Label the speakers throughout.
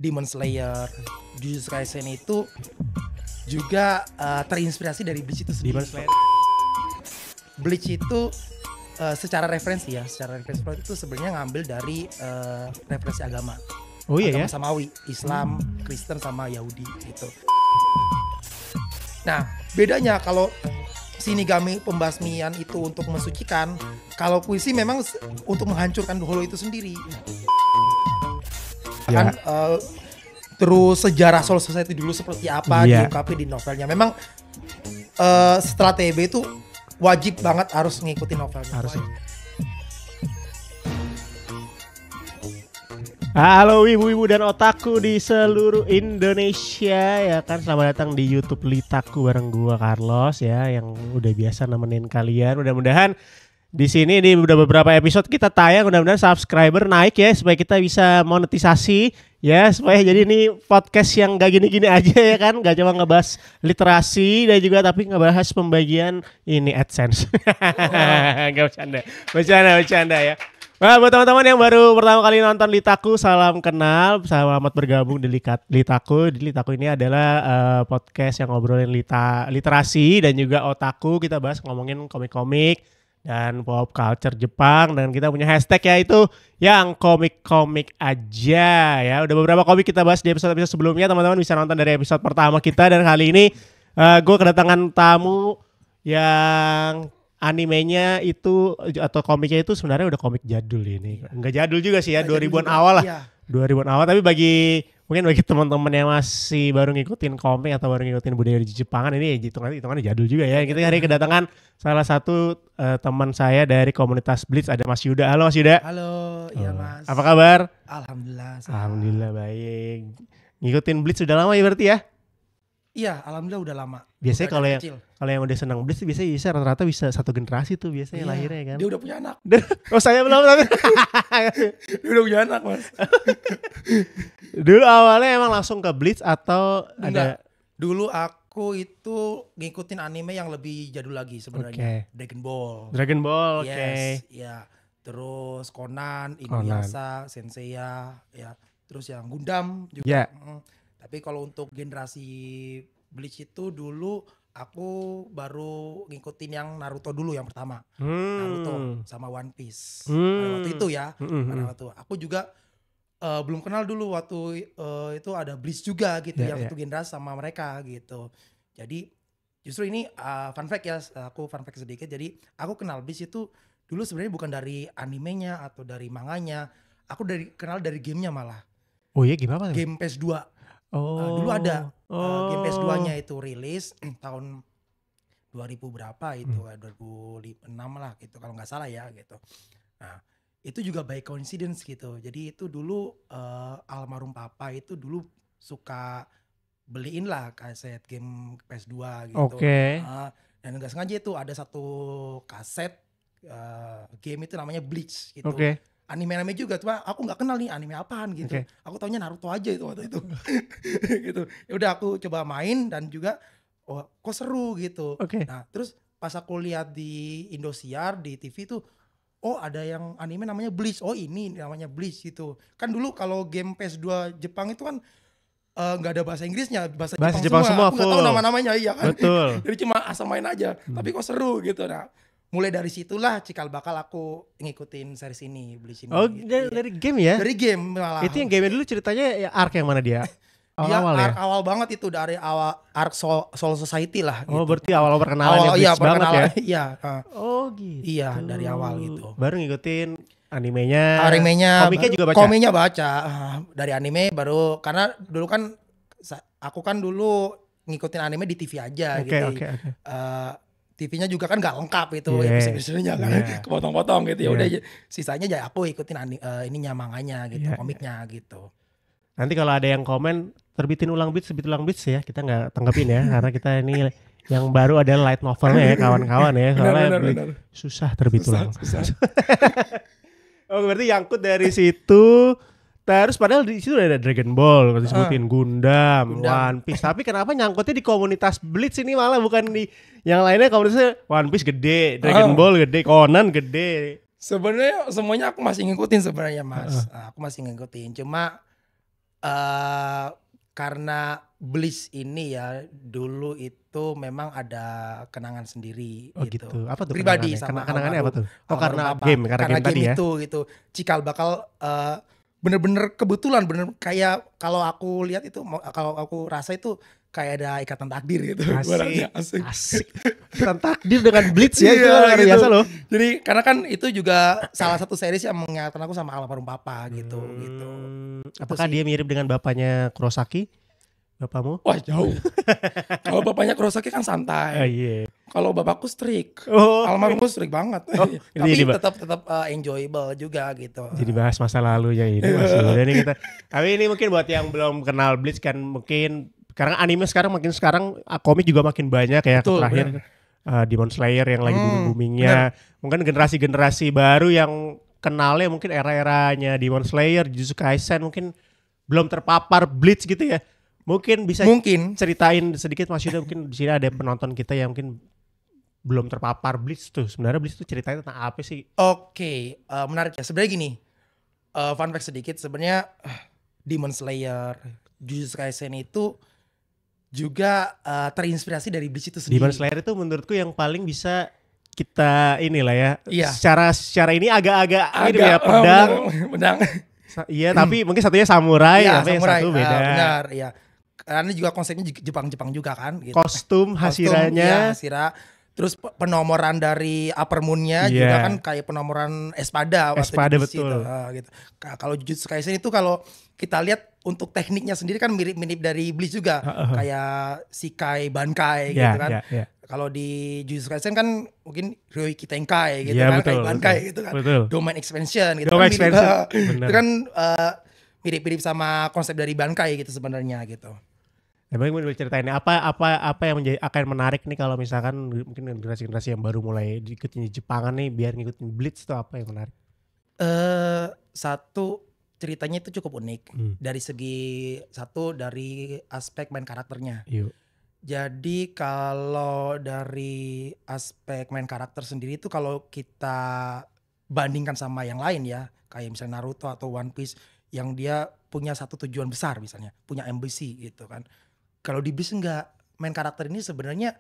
Speaker 1: Demon Slayer, Jujutsu Kaisen itu juga terinspirasi dari Bleach itu sendiri.
Speaker 2: Demon Slayer.
Speaker 1: Bleach itu secara referensi itu sebenarnya ngambil dari referensi agama.
Speaker 2: Oh iya
Speaker 1: agama
Speaker 2: ya.
Speaker 1: Samawi, Islam, Kristen sama Yahudi gitu. Nah, bedanya kalau Shinigami pembasmian itu untuk mensucikan, kalau puisi memang untuk menghancurkan holo itu sendiri.
Speaker 2: Ya.
Speaker 1: Kan terus sejarah Soul Society dulu seperti apa diungkapin di novelnya. Memang setelah TB itu wajib banget harus ngikutin novelnya.
Speaker 2: Harus. Halo ibu-ibu dan otaku di seluruh Indonesia ya kan, selamat datang di YouTube Litaku bareng gua Carlos ya, yang udah biasa nemenin kalian. Mudah-mudahan di sini udah beberapa episode kita tayang, mudah-mudahan subscriber naik ya supaya kita bisa monetisasi ya, supaya jadi ini podcast yang gak gini-gini aja ya kan, gak cuma ngebahas literasi dan juga tapi ngebahas pembagian ini AdSense. Gak bercanda ya. Nah, buat teman-teman yang baru pertama kali nonton Litaku, salam kenal, selamat bergabung di Litaku. Di Litaku ini adalah podcast yang ngobrolin literasi dan juga otaku. Kita bahas ngomongin komik-komik dan pop culture Jepang, dan kita punya hashtag yaitu yang komik-komik aja ya. Udah beberapa komik kita bahas di episode-episode sebelumnya, teman-teman bisa nonton dari episode pertama kita. Dan kali ini gue kedatangan tamu yang animenya itu atau komiknya itu sebenarnya udah komik jadul ini. Enggak jadul juga sih ya, 2000-an awal lah. Iya. 2000-an awal, tapi mungkin bagi teman-teman yang masih baru ngikutin komik atau baru ngikutin budaya di Jepangan, ini hitungannya jadul juga ya. Kita hari kedatangan salah satu teman saya dari komunitas Bleach, ada Mas Yuda. Halo Mas Yuda.
Speaker 1: Halo, iya Mas.
Speaker 2: Apa kabar?
Speaker 1: Alhamdulillah.
Speaker 2: Alhamdulillah baik. Ngikutin Bleach udah lama ya berarti ya?
Speaker 1: Iya, alhamdulillah udah lama.
Speaker 2: Biasanya kalau yang udah senang Bleach biasanya bisa rata-rata bisa satu generasi tuh biasanya lahirnya kan.
Speaker 1: Dia udah punya anak.
Speaker 2: Oh saya belum.
Speaker 1: Dia udah punya anak Mas.
Speaker 2: Dulu awalnya emang langsung ke Bleach atau
Speaker 1: enggak, ada? Dulu aku itu ngikutin anime yang lebih jadul lagi sebenarnya. Dragon Ball,
Speaker 2: oke.
Speaker 1: Ya. Terus Conan, Inuyasha, Senseiya, ya. Terus yang Gundam juga. Tapi kalau untuk generasi Bleach itu dulu aku baru ngikutin yang Naruto dulu yang pertama. Naruto sama One Piece. Pada waktu itu ya. Pada waktu aku juga belum kenal dulu waktu itu ada Bleach juga gitu, yang satu generasi sama mereka gitu. Jadi justru ini fun fact ya, aku fun fact sedikit. Jadi aku kenal Bleach itu dulu sebenarnya bukan dari animenya atau dari manganya. Aku kenal dari gamenya malah.
Speaker 2: Oh iya, gimana?
Speaker 1: Game PS2. Dulu ada game PS2-nya itu rilis tahun 2000 berapa itu, 2006 lah gitu kalau nggak salah ya gitu. Nah itu juga by coincidence gitu. Jadi itu dulu almarhum papa itu dulu suka beliin lah kaset game PS2 gitu. Dan nggak sengaja itu ada satu kaset game itu namanya Bleach gitu. Anime juga tuh, aku nggak kenal nih anime apaan gitu. Aku taunya Naruto aja itu waktu itu. Gitu. Ya udah aku coba main dan juga kok seru gitu. Nah, terus pas aku lihat di Indosiar di TV tuh, ada yang anime namanya Bleach. Oh, ini namanya Bleach gitu. Kan dulu kalau game PS2 Jepang itu kan nggak ada bahasa Inggrisnya, bahasa Jepang semua. Aku nggak tahu nama-namanya, iya kan.
Speaker 2: Betul.
Speaker 1: Jadi cuma asal main aja. Tapi kok seru gitu. Nah, mulai dari situlah cikal bakal aku ngikutin series ini, Bleach ini.
Speaker 2: Gitu. Dari game ya?
Speaker 1: Dari game malah.
Speaker 2: Itu yang game dulu ceritanya ya, arc yang mana dia?
Speaker 1: Awal ya? Awal banget itu, dari awal arc Soul Society lah gitu.
Speaker 2: Berarti awal perkenalannya Bleach banget ya?
Speaker 1: Iya.
Speaker 2: Gitu.
Speaker 1: Iya, dari awal gitu.
Speaker 2: Baru ngikutin animenya, komiknya juga baca? Komiknya baca, dari anime baru, karena dulu kan aku kan dulu ngikutin anime di TV aja gitu. TV-nya juga kan nggak lengkap itu episode-episodenya kan, kepotong-potong gitu ya. Udah sisanya aja aku ikutin ininya, manganya gitu, komiknya gitu. Nanti kalau ada yang komen terbit ulang Bleach ya, kita nggak tanggapin ya, karena kita ini yang baru ada light novelnya ya kawan-kawan ya, soalnya benar. Susah terbit ulang. Berarti nyangkut dari situ. Terus padahal di situ ada Dragon Ball, disebutin Gundam, One Piece. Tapi kenapa nyangkutnya di komunitas Bleach ini malah bukan di yang lainnya? Komunitasnya One Piece gede, Dragon Ball gede, Conan gede.
Speaker 1: Sebenarnya semuanya aku masih ngikutin sebenarnya Mas. Aku masih ngikutin. Cuma Karena Bleach ini ya dulu itu memang ada kenangan sendiri
Speaker 2: Oh
Speaker 1: gitu.
Speaker 2: gitu. Apa tuh
Speaker 1: Pribadi
Speaker 2: kenangannya?
Speaker 1: sama
Speaker 2: Kenangannya apa tuh? Oh
Speaker 1: almarhum
Speaker 2: karena
Speaker 1: papa.
Speaker 2: game
Speaker 1: Karena
Speaker 2: tadi
Speaker 1: game
Speaker 2: ya.
Speaker 1: itu gitu. Cikal bakal bener-bener kebetulan, bener kayak kalau aku lihat itu, kalau aku rasa itu kayak ada ikatan takdir gitu.
Speaker 2: Asik. Ikatan takdir dengan Bleach ya, itu
Speaker 1: Iya,
Speaker 2: luar
Speaker 1: gitu.
Speaker 2: biasa loh.
Speaker 1: Jadi karena kan itu juga salah satu series yang mengingatkan aku sama almarhum papa gitu.
Speaker 2: Apakah dia mirip dengan bapaknya Kurosaki? Bapakmu?
Speaker 1: Wah jauh. Kalau bapaknya Kurosaki kan
Speaker 2: Oh
Speaker 1: santai.
Speaker 2: iya.
Speaker 1: Kalau bapakku strict.
Speaker 2: Oh.
Speaker 1: Almarhum strict banget.
Speaker 2: ini
Speaker 1: Tapi
Speaker 2: Mbak.
Speaker 1: tetap enjoyable juga gitu.
Speaker 2: Jadi bahas masa lalunya ini masih udah nih kita. Tapi ini mungkin buat yang belum kenal Bleach kan, mungkin karena anime sekarang komik juga makin banyak ya.
Speaker 1: Betul,
Speaker 2: terakhir Demon Slayer yang lagi booming-boomingnya. Mungkin generasi-generasi baru yang kenalnya mungkin era-eranya Demon Slayer, Jujutsu Kaisen mungkin belum terpapar Bleach gitu ya. Mungkin bisa ceritain sedikit Mas Yuda, mungkin di sini ada penonton kita yang mungkin belum terpapar Bleach tuh. Sebenarnya Bleach tuh ceritanya tentang apa sih?
Speaker 1: Oke, menarik ya. Sebenarnya gini, fun fact sedikit, sebenarnya Demon Slayer, Jujutsu Kaisen itu juga terinspirasi dari Bleach itu sendiri.
Speaker 2: Demon Slayer itu menurutku yang paling bisa kita inilah ya.
Speaker 1: Iya.
Speaker 2: Secara ini agak mirip ya, pedang. Iya, tapi mungkin satunya samurai,
Speaker 1: iya,
Speaker 2: tapi yang satu beda.
Speaker 1: Benar, iya. Karena juga konsepnya Jepang juga kan gitu.
Speaker 2: Kostum Hashiranya.
Speaker 1: Iya, Hashira. Terus penomoran dari Upper Moon-nya juga kan kayak penomoran Espada
Speaker 2: betul.
Speaker 1: Gitu. Kalau Jujutsu Kaisen itu kalau kita lihat untuk tekniknya sendiri kan mirip-mirip dari Bleach juga. Kayak Shikai Bankai gitu kan. Kalau di Jujutsu Kaisen kan mungkin Ryoiki Tenkai gitu kan, kayak Bankai gitu kan. Domain expansion gitu kan. Itu kan mirip-mirip sama konsep dari Bankai gitu sebenarnya gitu.
Speaker 2: Emang boleh ceritain apa yang akan menarik nih kalau misalkan mungkin generasi-generasi yang baru mulai ikutin Jepangan nih biar ngikutin Bleach itu apa yang menarik?
Speaker 1: Satu, ceritanya itu cukup unik dari aspek main karakternya. Jadi kalau dari aspek main karakter sendiri itu kalau kita bandingkan sama yang lain ya, kayak misalnya Naruto atau One Piece yang dia punya satu tujuan besar, misalnya punya ambisi gitu kan. Kalau di Bleach enggak, main karakter ini sebenarnya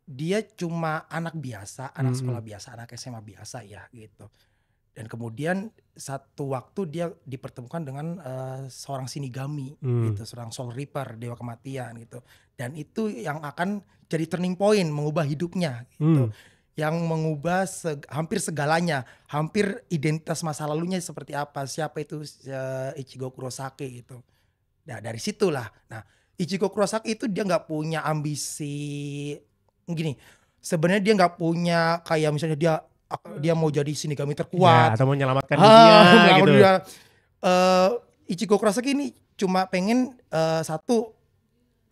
Speaker 1: dia cuma anak biasa, anak sekolah biasa, anak SMA biasa ya gitu. Dan kemudian satu waktu dia dipertemukan dengan seorang Shinigami gitu, seorang Soul Reaper, dewa kematian gitu. Dan itu yang akan jadi turning point, mengubah hidupnya gitu. Yang mengubah hampir segalanya, hampir identitas masa lalunya seperti apa, siapa itu Ichigo Kurosaki gitu. Nah dari situlah, nah Ichigo Kurosaki itu dia nggak punya ambisi gini. Sebenarnya dia nggak punya kayak misalnya dia mau jadi Shinigami terkuat,
Speaker 2: atau mau menyelamatkan dunia gitu.
Speaker 1: Ichigo Kurosaki ini cuma pengen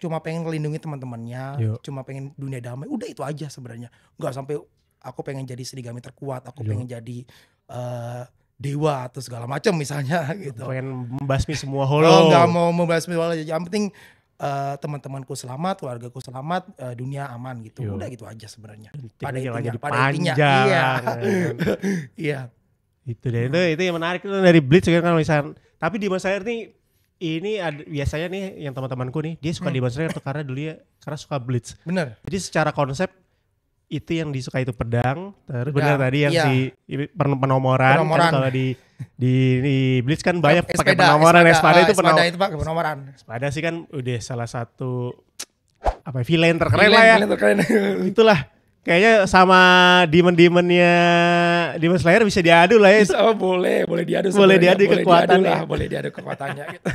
Speaker 1: cuma pengen melindungi teman-temannya, cuma pengen dunia damai. Udah itu aja sebenarnya. Nggak sampai aku pengen jadi Shinigami terkuat, aku pengen jadi dewa atau segala macam misalnya gitu.
Speaker 2: Pengen membasmi semua holo.
Speaker 1: Nggak mau membasmi holo. Yang penting teman-temanku selamat, keluargaku selamat, dunia aman gitu. Udah gitu aja sebenarnya. Pada intinya. Iya.
Speaker 2: Itu deh. Itu yang menarik itu dari Bleach kan kalau misalnya. Tapi Demon Slayer nih ini biasanya nih yang teman-temanku nih dia suka Demon Slayer tuh karena suka Bleach.
Speaker 1: Bener.
Speaker 2: Jadi secara konsep itu yang disuka itu pedang, terus benar tadi yang si penomoran. Kan kalau di Bleach kan banyak pakai penomoran. Espada itu
Speaker 1: pakai penomoran.
Speaker 2: Espada sih kan udah salah satu villain terkeren lah ya. Itulah kayaknya sama demon-demonnya Demon Slayer bisa diadu lah ya.
Speaker 1: Boleh diadu.
Speaker 2: Boleh diadu kekuatannya.
Speaker 1: Boleh diadu kekuatannya gitu.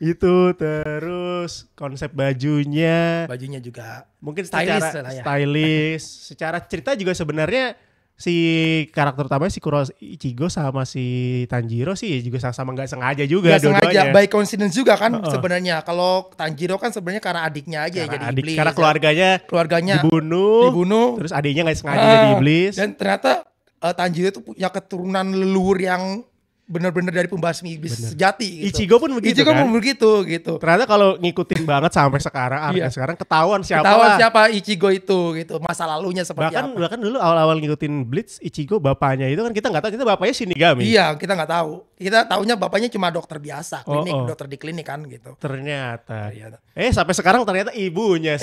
Speaker 2: Itu terus konsep bajunya
Speaker 1: juga
Speaker 2: mungkin stylish. Secara cerita juga sebenarnya si karakter utamanya si Ichigo sama si Tanjiro sih juga sama nggak sengaja juga
Speaker 1: dua-duanya. By coincidence juga kan sebenarnya. Kalau Tanjiro kan sebenarnya karena adiknya aja jadi iblis.
Speaker 2: Karena keluarganya dibunuh. Terus adiknya nggak sengaja jadi iblis.
Speaker 1: Dan ternyata Tanjiro itu punya keturunan leluhur yang benar-benar dari pembasmi iblis sejati gitu.
Speaker 2: Ichigo pun begitu
Speaker 1: Ichigo
Speaker 2: kan?
Speaker 1: pun begitu gitu.
Speaker 2: Ternyata kalau ngikutin banget sampai sekarang,
Speaker 1: Iya.
Speaker 2: sekarang ketahuan siapa
Speaker 1: Ketahuan
Speaker 2: lah.
Speaker 1: siapa Ichigo itu gitu, masa lalunya seperti apa.
Speaker 2: Bahkan dulu awal-awal ngikutin Bleach, Ichigo bapaknya itu kan kita nggak tahu, kita bapaknya Shinigami.
Speaker 1: Iya, kita nggak tahu. Kita taunya bapaknya cuma dokter biasa, dokter di klinik kan gitu.
Speaker 2: Ternyata.
Speaker 1: Ternyata.
Speaker 2: Sampai sekarang ternyata ibunya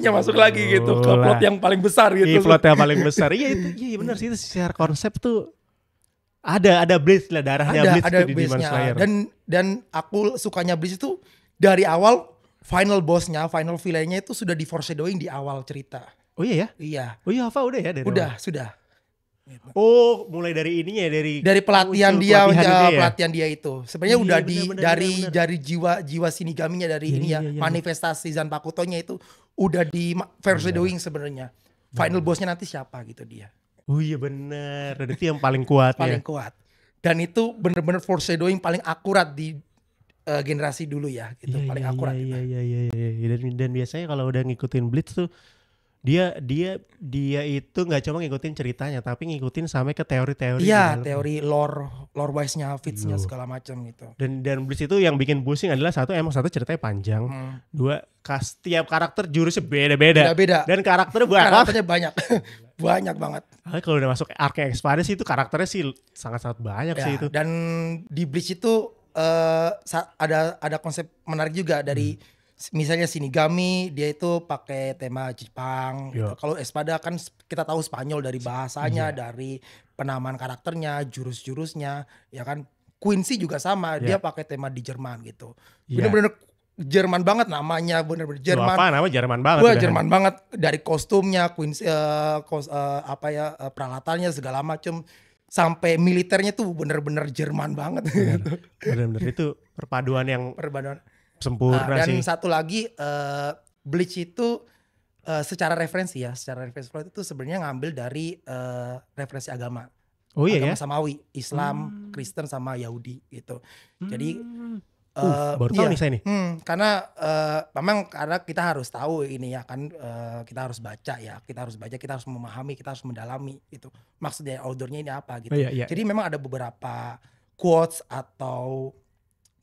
Speaker 1: masuk lagi gitu ke plot yang paling besar gitu.
Speaker 2: Plot yang paling besar. Iya benar sih, itu secara konsep tuh ada Bleach lah, darahnya Bleach
Speaker 1: ada
Speaker 2: di Demon Slayer.
Speaker 1: Dan aku sukanya Bleach itu dari awal final bossnya, final villainnya itu sudah di foreshadowing di awal cerita.
Speaker 2: Oh iya ya?
Speaker 1: Iya.
Speaker 2: Oh iya, apa udah ya dari
Speaker 1: Udah,
Speaker 2: awal?
Speaker 1: Sudah.
Speaker 2: Gitu. Oh, mulai dari ininya ya, dari
Speaker 1: pelatihan dia itu. Sebenarnya udah
Speaker 2: bener.
Speaker 1: dari jiwa Shinigaminya dari manifestasi Zanpakuto-nya itu udah di foreshadowing sebenarnya. Final bossnya nanti siapa gitu dia.
Speaker 2: Oh iya benar, itu yang paling kuat
Speaker 1: paling kuat. Dan itu bener-bener foreshadowing paling akurat di generasi dulu ya, gitu. Paling akurat.
Speaker 2: Iya. Dan biasanya kalau udah ngikutin Bleach tuh dia itu nggak cuma ngikutin ceritanya, tapi ngikutin sampai ke teori-teori.
Speaker 1: Iya, teori lore wise-nya, fits-nya segala macam gitu.
Speaker 2: Dan Bleach itu yang bikin pusing adalah satu ceritanya panjang, dua setiap karakter jurusnya beda-beda. Dan karakternya banyak.
Speaker 1: Banyak banget.
Speaker 2: Kalau udah masuk arc Expanse itu karakternya sih sangat-sangat banyak sih itu.
Speaker 1: Dan di Bleach itu ada konsep menarik juga dari misalnya Shinigami, dia itu pakai tema Jepang gitu. Kalau Espada kan kita tahu Spanyol dari bahasanya, dari penamaan karakternya, jurus-jurusnya, ya kan. Quincy juga sama, dia pakai tema di Jerman gitu. Bener-bener Jerman banget namanya, bener-bener Jerman.
Speaker 2: Apa nama Jerman banget?
Speaker 1: Wah, Jerman banget, dari kostumnya, Quincy, peralatannya segala macam, sampai militernya tuh bener-bener Jerman banget.
Speaker 2: Bener-bener itu perpaduan sempurna
Speaker 1: dan
Speaker 2: sih.
Speaker 1: satu lagi Bleach itu secara referensi plot itu sebenarnya ngambil dari referensi agama. Agama Samawi, Islam, Kristen sama Yahudi gitu. Jadi
Speaker 2: baru tahu nih saya nih.
Speaker 1: Karena memang karena kita harus tahu ini ya kan, kita harus baca, kita harus memahami, kita harus mendalami itu. Maksudnya authornya ini apa gitu. Jadi memang ada beberapa quotes atau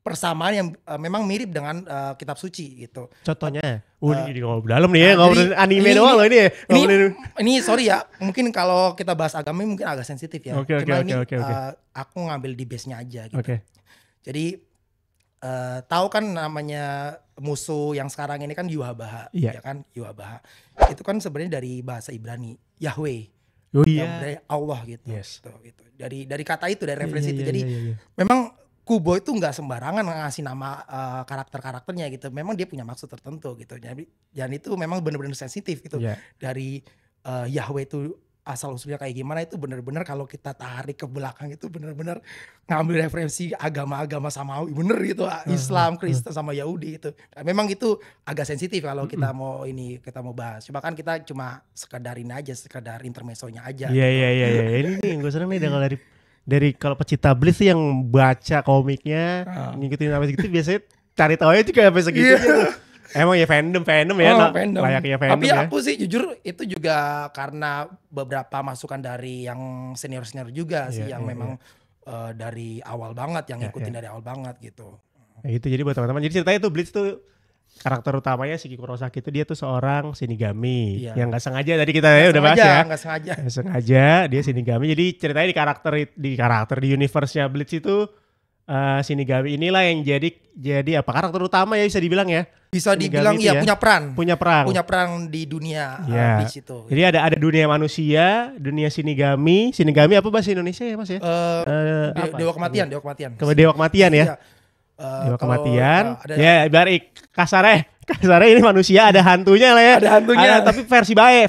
Speaker 1: persamaan yang memang mirip dengan kitab suci gitu.
Speaker 2: Contohnya, ini ngomong dalam nih ya, ngomongin anime doang loh ini ya.
Speaker 1: Ini sorry ya, mungkin kalau kita bahas agama mungkin agak sensitif ya.
Speaker 2: Oke.
Speaker 1: Aku ngambil di base-nya aja gitu. Jadi tahu kan namanya musuh yang sekarang ini kan Yuhabaha, ya kan Yuhabaha. Itu kan sebenarnya dari bahasa Ibrani, Yahweh. Dari Allah gitu. Gitu. Dari kata itu, dari referensi itu. Jadi memang Kubo itu nggak sembarangan ngasih nama karakter-karakternya gitu. Memang dia punya maksud tertentu gitu. Dan itu memang benar-benar sensitif gitu. Dari Yahweh itu asal usulnya kayak gimana itu benar-benar kalau kita tarik ke belakang itu benar-benar ngambil referensi agama-agama Samawi bener gitu, Islam, Kristen sama Yahudi itu. Nah, memang itu agak sensitif kalau kita mau bahas. Coba kan kita cuma sekedar intermezzonya aja.
Speaker 2: Iya. Ini nih gue seneng nih dari kalau pecinta Bleach sih yang baca komiknya, ngikutin sampai segitu biasanya cari tahu aja juga sampai segitu. Emang ya fandom ya, layaknya fandom.
Speaker 1: Tapi aku sih jujur itu juga karena beberapa masukan dari yang senior juga sih, yang memang dari awal banget, yang ngikutin dari awal banget gitu.
Speaker 2: Ya itu jadi buat teman-teman. Jadi ceritanya tuh Bleach tuh karakter utamanya Shiki Kurosaki itu dia tuh seorang Shinigami yang nggak sengaja tadi kita udah bahas ya. Nggak sengaja dia Shinigami. Jadi ceritanya di universe-nya Bleach itu Shinigami inilah yang jadi apa karakter utama ya bisa dibilang ya.
Speaker 1: Bisa dibilang
Speaker 2: ya punya
Speaker 1: peran di dunia Bleach itu.
Speaker 2: Jadi ada dunia manusia, dunia Shinigami apa bahasa Indonesia ya Mas ya?
Speaker 1: Dewa kematian.
Speaker 2: Dewa kematian ya. Dewa kematian. Ya ibarat kasarnya ini manusia ada hantunya lah ya.
Speaker 1: Ada hantunya.
Speaker 2: Tapi versi baik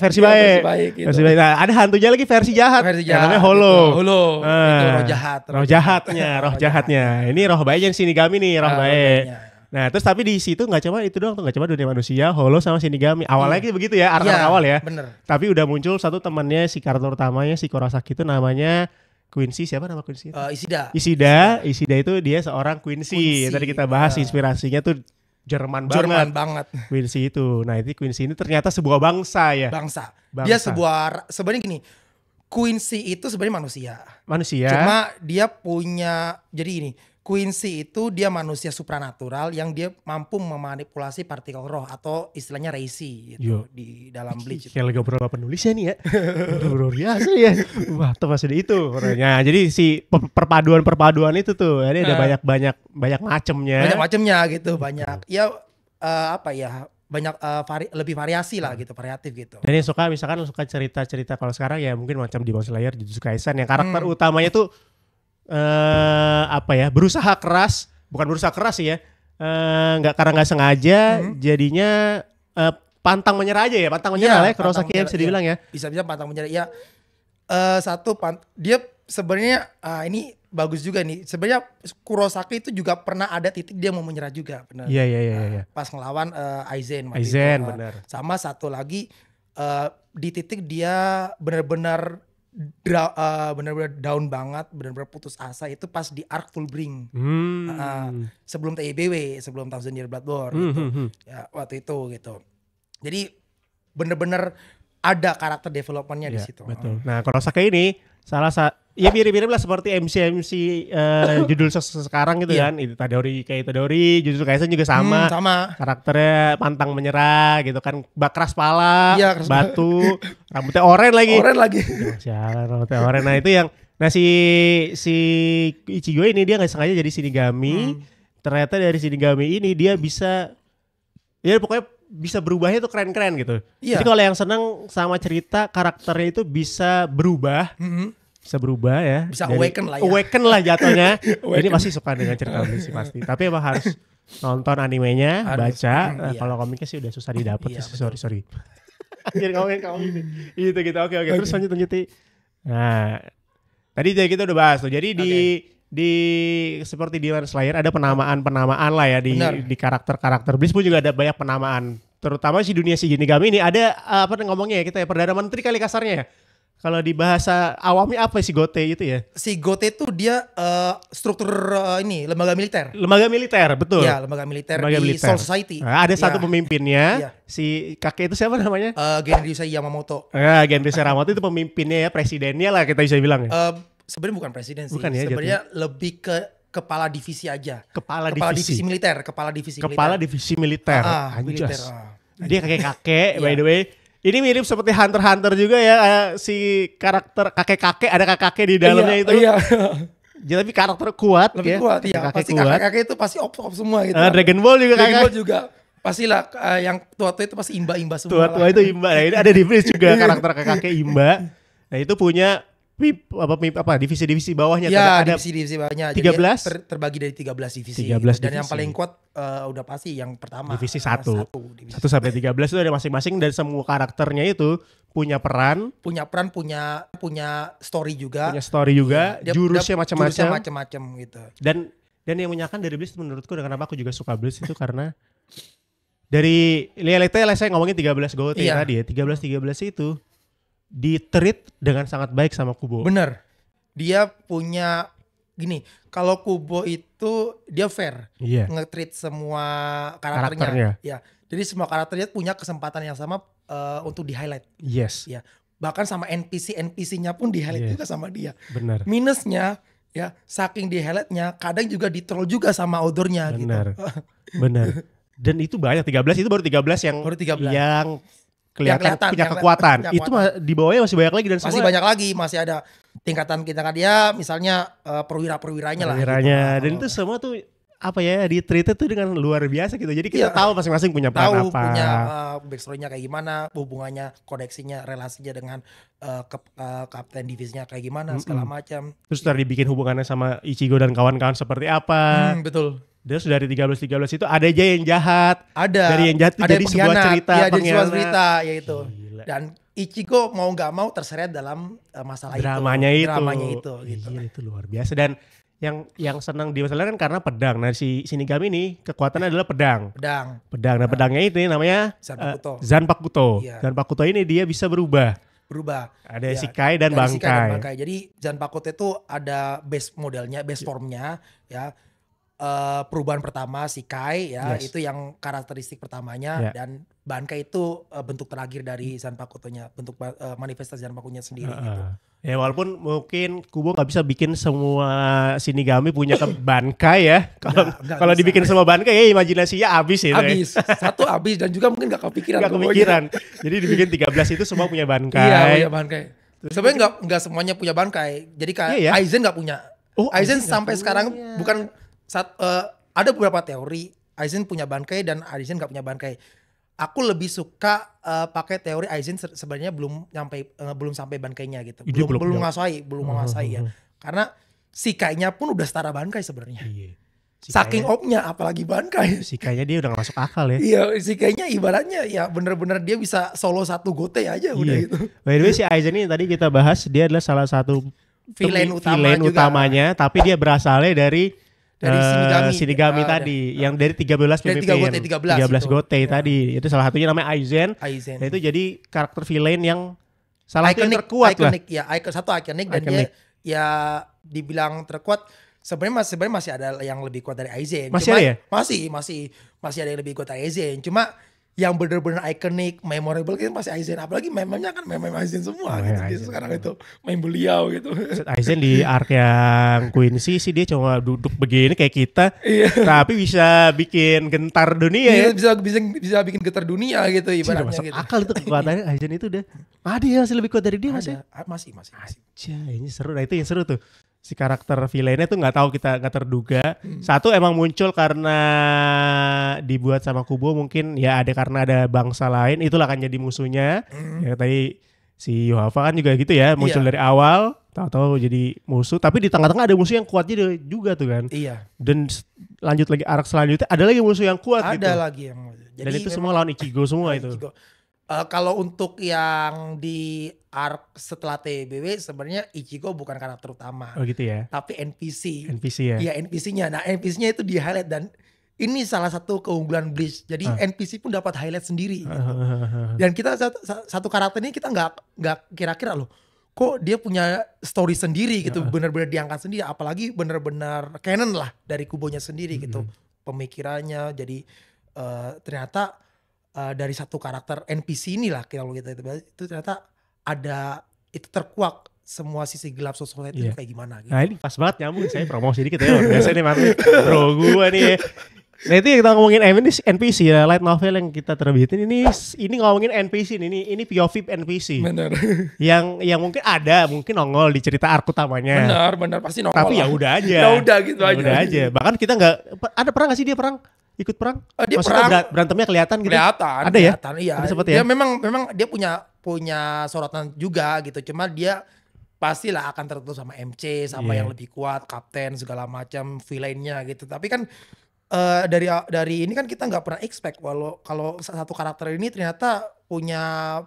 Speaker 2: gitu. Nah, ada hantunya lagi versi jahat. Namanya Holo.
Speaker 1: Itu roh jahatnya.
Speaker 2: Ini roh baiknya Shinigami nih, roh baik. Nah, terus tapi di situ enggak cuma itu doang tuh, enggak cuma dunia manusia, Holo sama Shinigami. Awalnya gitu begitu ya, arc awal ya.
Speaker 1: Bener.
Speaker 2: Tapi udah muncul satu temannya si karakter utamanya si Kurosaki itu namanya Quincy. Siapa nama Quincy? Isida itu dia seorang Quincy. Tadi kita bahas inspirasinya tuh Jerman banget. Quincy itu. Nah, itu Quincy ini ternyata sebuah bangsa ya.
Speaker 1: Bangsa. Dia sebenarnya gini. Quincy itu sebenarnya manusia.
Speaker 2: Manusia.
Speaker 1: Cuma dia punya, jadi ini, Quincy itu dia manusia supranatural yang dia mampu memanipulasi partikel roh atau istilahnya Reisi gitu di dalam Bleach.
Speaker 2: Kayak lega berapa penulisnya nih ya. Luar biasa ya. Wah, tuh masih itu. Nah, jadi si perpaduan itu tuh, ini ada banyak macamnya.
Speaker 1: Banyak macamnya gitu, banyak. Ya apa ya? Banyak lebih variasi lah gitu, variatif gitu.
Speaker 2: Dan yang suka misalkan suka cerita-cerita kalau sekarang ya mungkin macam Demon Slayer, Jujutsu Kaisen yang karakter utamanya tuh apa ya, berusaha keras, bukan berusaha keras sih ya, karena nggak sengaja jadinya pantang menyerah aja ya, pantang menyerah lah ya, Kurosaki bisa dibilang ya.
Speaker 1: Bisa pantang menyerah ya. Dia sebenarnya ini bagus juga nih. Sebenarnya Kurosaki itu juga pernah ada titik dia mau menyerah juga, benar.
Speaker 2: Iya.
Speaker 1: Pas ngelawan Aizen.
Speaker 2: Benar.
Speaker 1: Sama satu lagi di titik dia benar-benar down banget, benar-benar putus asa itu pas di arc Fullbring. Sebelum TIBW, sebelum Thousand Year Blood War gitu. Ya, waktu itu gitu. Jadi benar-benar ada karakter developmentnya di situ.
Speaker 2: Betul. Nah, Kurosaki ini ya mirip-mirip lah seperti MC judul sekarang gitu kan. Itu Itadori, Jujutsu Kaisen juga sama. Karakternya pantang menyerah gitu kan. Keras pala, batu, rambutnya oranye lagi. Sialan, rambutnya oranye. Nah, itu yang si Ichigo ini dia enggak sengaja jadi Shinigami. Ternyata dari Shinigami ini dia bisa pokoknya bisa berubahnya tuh keren-keren gitu. Jadi kalau yang seneng sama cerita karakternya itu bisa berubah. Bisa berubah ya.
Speaker 1: Bisa awaken lah ya.
Speaker 2: Awaken lah jatuhnya. Ini masih suka dengan cerita ini sih pasti. Tapi emang harus nonton animenya, baca. Kalau komiknya sih udah susah didapat. Sorry. Jadi komik gitu. Oke. Terus lanjut. Nah, tadi kita udah bahas tuh. Jadi di seperti di Demon Slayer ada penamaan lah ya di karakter Bleach pun juga ada banyak penamaan. Terutama si dunia si Shinigami ini ada ngomongnya ya kita ya, Perdana Menteri kali kasarnya ya. Kalau di bahasa awamnya apa si Gote itu ya? Si
Speaker 1: Gote itu dia struktur lembaga militer.
Speaker 2: Lembaga militer, betul.
Speaker 1: Ya, lembaga militer di Soul Society.
Speaker 2: Nah, ada satu pemimpinnya. Si kakek itu siapa namanya?
Speaker 1: Genryusei Yamamoto.
Speaker 2: Genryusei Yamamoto itu pemimpinnya ya, presidennya lah kita bisa bilang ya.
Speaker 1: Sebenarnya bukan presiden sih.
Speaker 2: Bukan ya,
Speaker 1: sebenarnya lebih ke kepala divisi aja.
Speaker 2: Kepala divisi militer.
Speaker 1: Kepala divisi militer.
Speaker 2: Anjas. Dia kakek-kakek by the way. Ini mirip seperti Hunter x Hunter juga ya, si karakter kakek-kakek, ada kakek di dalamnya itu. Iya. Jadi tapi karakter kuat.
Speaker 1: Lebih kuat ya. Pasti kakek-kakek itu pasti op semua gitu.
Speaker 2: Dragon Ball
Speaker 1: juga. Pastilah yang tua-tua itu pasti imba-imba semua.
Speaker 2: Tua-tua itu imba. Nah, ini ada di Bleach juga karakter kakek-kakek imba. Nah, itu punya divisi-divisi bawahnya.
Speaker 1: Ya, divisi bawahnya.
Speaker 2: 13
Speaker 1: jadi terbagi dari 13 divisi.
Speaker 2: 13
Speaker 1: Dan
Speaker 2: divisi.
Speaker 1: Yang paling kuat udah pasti yang pertama.
Speaker 2: Divisi 1 sampai 13 itu ada masing-masing, dan semua karakternya itu punya peran, punya story juga. Ya, jurusnya macam-macam
Speaker 1: gitu.
Speaker 2: Dan yang menyenangkan dari Bleach menurutku, dan kenapa aku juga suka Bleach itu karena dari lihat saya ngomongin 13 Gote tadi ya. 13 itu di-treat dengan sangat baik sama Kubo.
Speaker 1: Bener. Dia punya gini, kalau Kubo itu dia fair. Nge-treat semua karakternya. Ya. Jadi semua karakternya punya kesempatan yang sama untuk di-highlight.
Speaker 2: Yes.
Speaker 1: Ya. Bahkan sama NPC-nya pun di-highlight juga sama dia.
Speaker 2: Benar.
Speaker 1: Minusnya ya, saking di-highlightnya kadang juga di-troll juga sama authornya gitu.
Speaker 2: Benar. Dan itu banyak, 13 itu baru 13 yang kelihatan punya kekuatan. Itu di bawahnya masih banyak lagi, dan
Speaker 1: masih banyak lagi, masih ada tingkatan dia misalnya perwira-perwiranya lah.
Speaker 2: Gitu. Dan itu semua tuh di treat tuh dengan luar biasa gitu. Jadi kita tahu masing-masing punya peran apa.
Speaker 1: Punya backstory-nya kayak gimana, hubungannya, koneksinya, relasinya dengan kapten divisinya kayak gimana, segala macam.
Speaker 2: Terus dibikin hubungannya sama Ichigo dan kawan-kawan seperti apa.
Speaker 1: Betul.
Speaker 2: Terus dari 13 itu ada aja yang jahat.
Speaker 1: Dari yang jahat itu
Speaker 2: jadi sebuah cerita.
Speaker 1: Iya, jadi sebuah cerita yaitu. Dan Ichigo mau nggak mau terseret dalam masalah
Speaker 2: dramanya itu
Speaker 1: gitu.
Speaker 2: Gila, itu luar biasa. Dan yang senang di masalah kan karena pedang. Nah, si Shinigami ini kekuatannya adalah pedang. Nah, pedangnya itu namanya Zanpakuto. Zanpakuto ini dia bisa berubah. Ada Shikai dan Bankai.
Speaker 1: Jadi Zanpakuto itu ada base modelnya, base formnya ya. perubahan pertama si Kai ya,
Speaker 2: Yes.
Speaker 1: itu yang karakteristik pertamanya,
Speaker 2: Ya.
Speaker 1: dan Bankai itu bentuk terakhir dari Zanpakutonya, bentuk manifestasi Zanpakunya sendiri gitu.
Speaker 2: Ya walaupun mungkin Kubo nggak bisa bikin semua Shinigami punya ke Bankai ya.
Speaker 1: Nggak
Speaker 2: Kalau
Speaker 1: bisa.
Speaker 2: dibikin semua Bankai ya imajinasinya habis itu.
Speaker 1: Habis, satu habis, dan juga mungkin gak kepikiran.
Speaker 2: Nggak kepikiran. Jadi dibikin 13 itu semua punya Bankai.
Speaker 1: Iya, punya Bankai. Sebenarnya nggak semuanya punya Bankai. Jadi kayak
Speaker 2: Iya ya?
Speaker 1: Aizen nggak punya.
Speaker 2: Oh,
Speaker 1: Aizen
Speaker 2: nggak
Speaker 1: sampai
Speaker 2: punya.
Speaker 1: sekarang bukan ada beberapa teori Aizen punya Bankai dan Aizen nggak punya Bankai. Aku lebih suka pakai teori Aizen sebenarnya belum sampai Bankainya gitu.
Speaker 2: Dia
Speaker 1: Belum menguasai ya. Karena si Kai-nya pun udah setara Bankai sebenarnya.
Speaker 2: Iya.
Speaker 1: Saking opnya apalagi Bankai.
Speaker 2: Si Kai-nya dia udah gak masuk akal ya.
Speaker 1: Iya, si Kai-nya ibaratnya ya bener-bener dia bisa solo satu gote aja udah gitu.
Speaker 2: By the way si Aizen ini tadi kita bahas dia adalah salah satu
Speaker 1: Villain
Speaker 2: villain
Speaker 1: juga.
Speaker 2: utamanya, tapi dia berasalnya dari Shinigami
Speaker 1: Ah,
Speaker 2: tadi yang dari 13
Speaker 1: dari
Speaker 2: pemimpin
Speaker 1: 13 itu.
Speaker 2: Gote
Speaker 1: Ya.
Speaker 2: tadi. Itu salah satunya namanya Aizen.
Speaker 1: Aizen.
Speaker 2: Nah, itu jadi karakter villain yang salah satu yang terkuat lah.
Speaker 1: Ya, satu ikonik, dan
Speaker 2: Iconic.
Speaker 1: dia ya dibilang terkuat. Sebenarnya masih ada yang lebih kuat dari Aizen.
Speaker 2: Masih
Speaker 1: Cuma,
Speaker 2: ada ya?
Speaker 1: Masih ada yang lebih kuat dari Aizen. Cuma yang benar-benar ikonik, memorable kan masih Aizen. Apalagi meme-nya kan meme Aizen semua
Speaker 2: Meme
Speaker 1: gitu.
Speaker 2: Aizen
Speaker 1: Sekarang itu meme beliau gitu.
Speaker 2: Aizen di arc yang Quincy sih dia cuma duduk begini kayak kita,
Speaker 1: Iya.
Speaker 2: tapi bisa bikin gentar dunia ya.
Speaker 1: Bisa bikin getar dunia gitu
Speaker 2: Udah
Speaker 1: ibaratnya
Speaker 2: masuk
Speaker 1: gitu.
Speaker 2: akal itu kekuatannya Aizen itu udah. Ada ya masih lebih kuat dari dia masih.
Speaker 1: Masih.
Speaker 2: Aja, ini seru. Nah itu yang seru tuh. Si karakter villainnya tuh nggak tahu, kita nggak terduga. Satu emang muncul karena dibuat sama Kubo, mungkin ya ada karena ada bangsa lain itulah akan jadi musuhnya. Ya tadi si Yohava kan juga gitu ya, muncul
Speaker 1: Iya.
Speaker 2: dari awal, tahu-tahu jadi musuh. Tapi di tengah-tengah ada musuh yang kuat juga tuh kan.
Speaker 1: Iya.
Speaker 2: Dan lanjut lagi arc selanjutnya ada lagi musuh yang kuat gitu.
Speaker 1: Ada lagi yang
Speaker 2: Dan itu semua lawan Ichigo semua itu.
Speaker 1: Ichigo. Kalau untuk yang di arc setelah TBW sebenarnya Ichigo bukan karakter utama,
Speaker 2: Oh gitu ya.
Speaker 1: tapi NPC.
Speaker 2: NPC ya.
Speaker 1: Iya, NPC-nya. Nah, NPC-nya itu di highlight, dan ini salah satu keunggulan Bleach. Jadi NPC pun dapat highlight sendiri. Gitu. Dan kita satu karakter ini kita nggak kira-kira loh, kok dia punya story sendiri gitu, benar-benar diangkat sendiri. Apalagi benar-benar canon lah dari Kubonya sendiri gitu, pemikirannya. Jadi ternyata dari satu karakter NPC inilah kalau kita itu ternyata ada itu terkuak semua sisi gelap society itu kayak gimana gitu.
Speaker 2: Nah ini pas banget nyambung, saya promosi dikit ya. Biasa nih Marvin, bro gue nih ya. Nah itu yang kita ngomongin ini NPC ya, light novel yang kita terbitin ini ngomongin NPC ini POV NPC.
Speaker 1: Bener.
Speaker 2: Yang mungkin nongol di cerita arc utamanya.
Speaker 1: Bener pasti nongol.
Speaker 2: Tapi
Speaker 1: lah.
Speaker 2: ya udah aja.
Speaker 1: Ya udah gitu
Speaker 2: Ya
Speaker 1: aja.
Speaker 2: udah aja. Bahkan kita nggak ada perang nggak sih dia perang? Ikut perang?
Speaker 1: Dia
Speaker 2: Maksudnya
Speaker 1: perang.
Speaker 2: berantemnya kelihatan gitu?
Speaker 1: Kelihatan.
Speaker 2: Ada ya?
Speaker 1: Iya.
Speaker 2: Ada sempet
Speaker 1: Dia
Speaker 2: ya?
Speaker 1: memang dia punya sorotan juga gitu. Cuma dia pastilah akan tertutup sama MC, sama
Speaker 2: Iya.
Speaker 1: yang lebih kuat, kapten segala macam, villainnya gitu. Tapi kan dari ini kan kita nggak pernah expect kalau satu karakter ini ternyata punya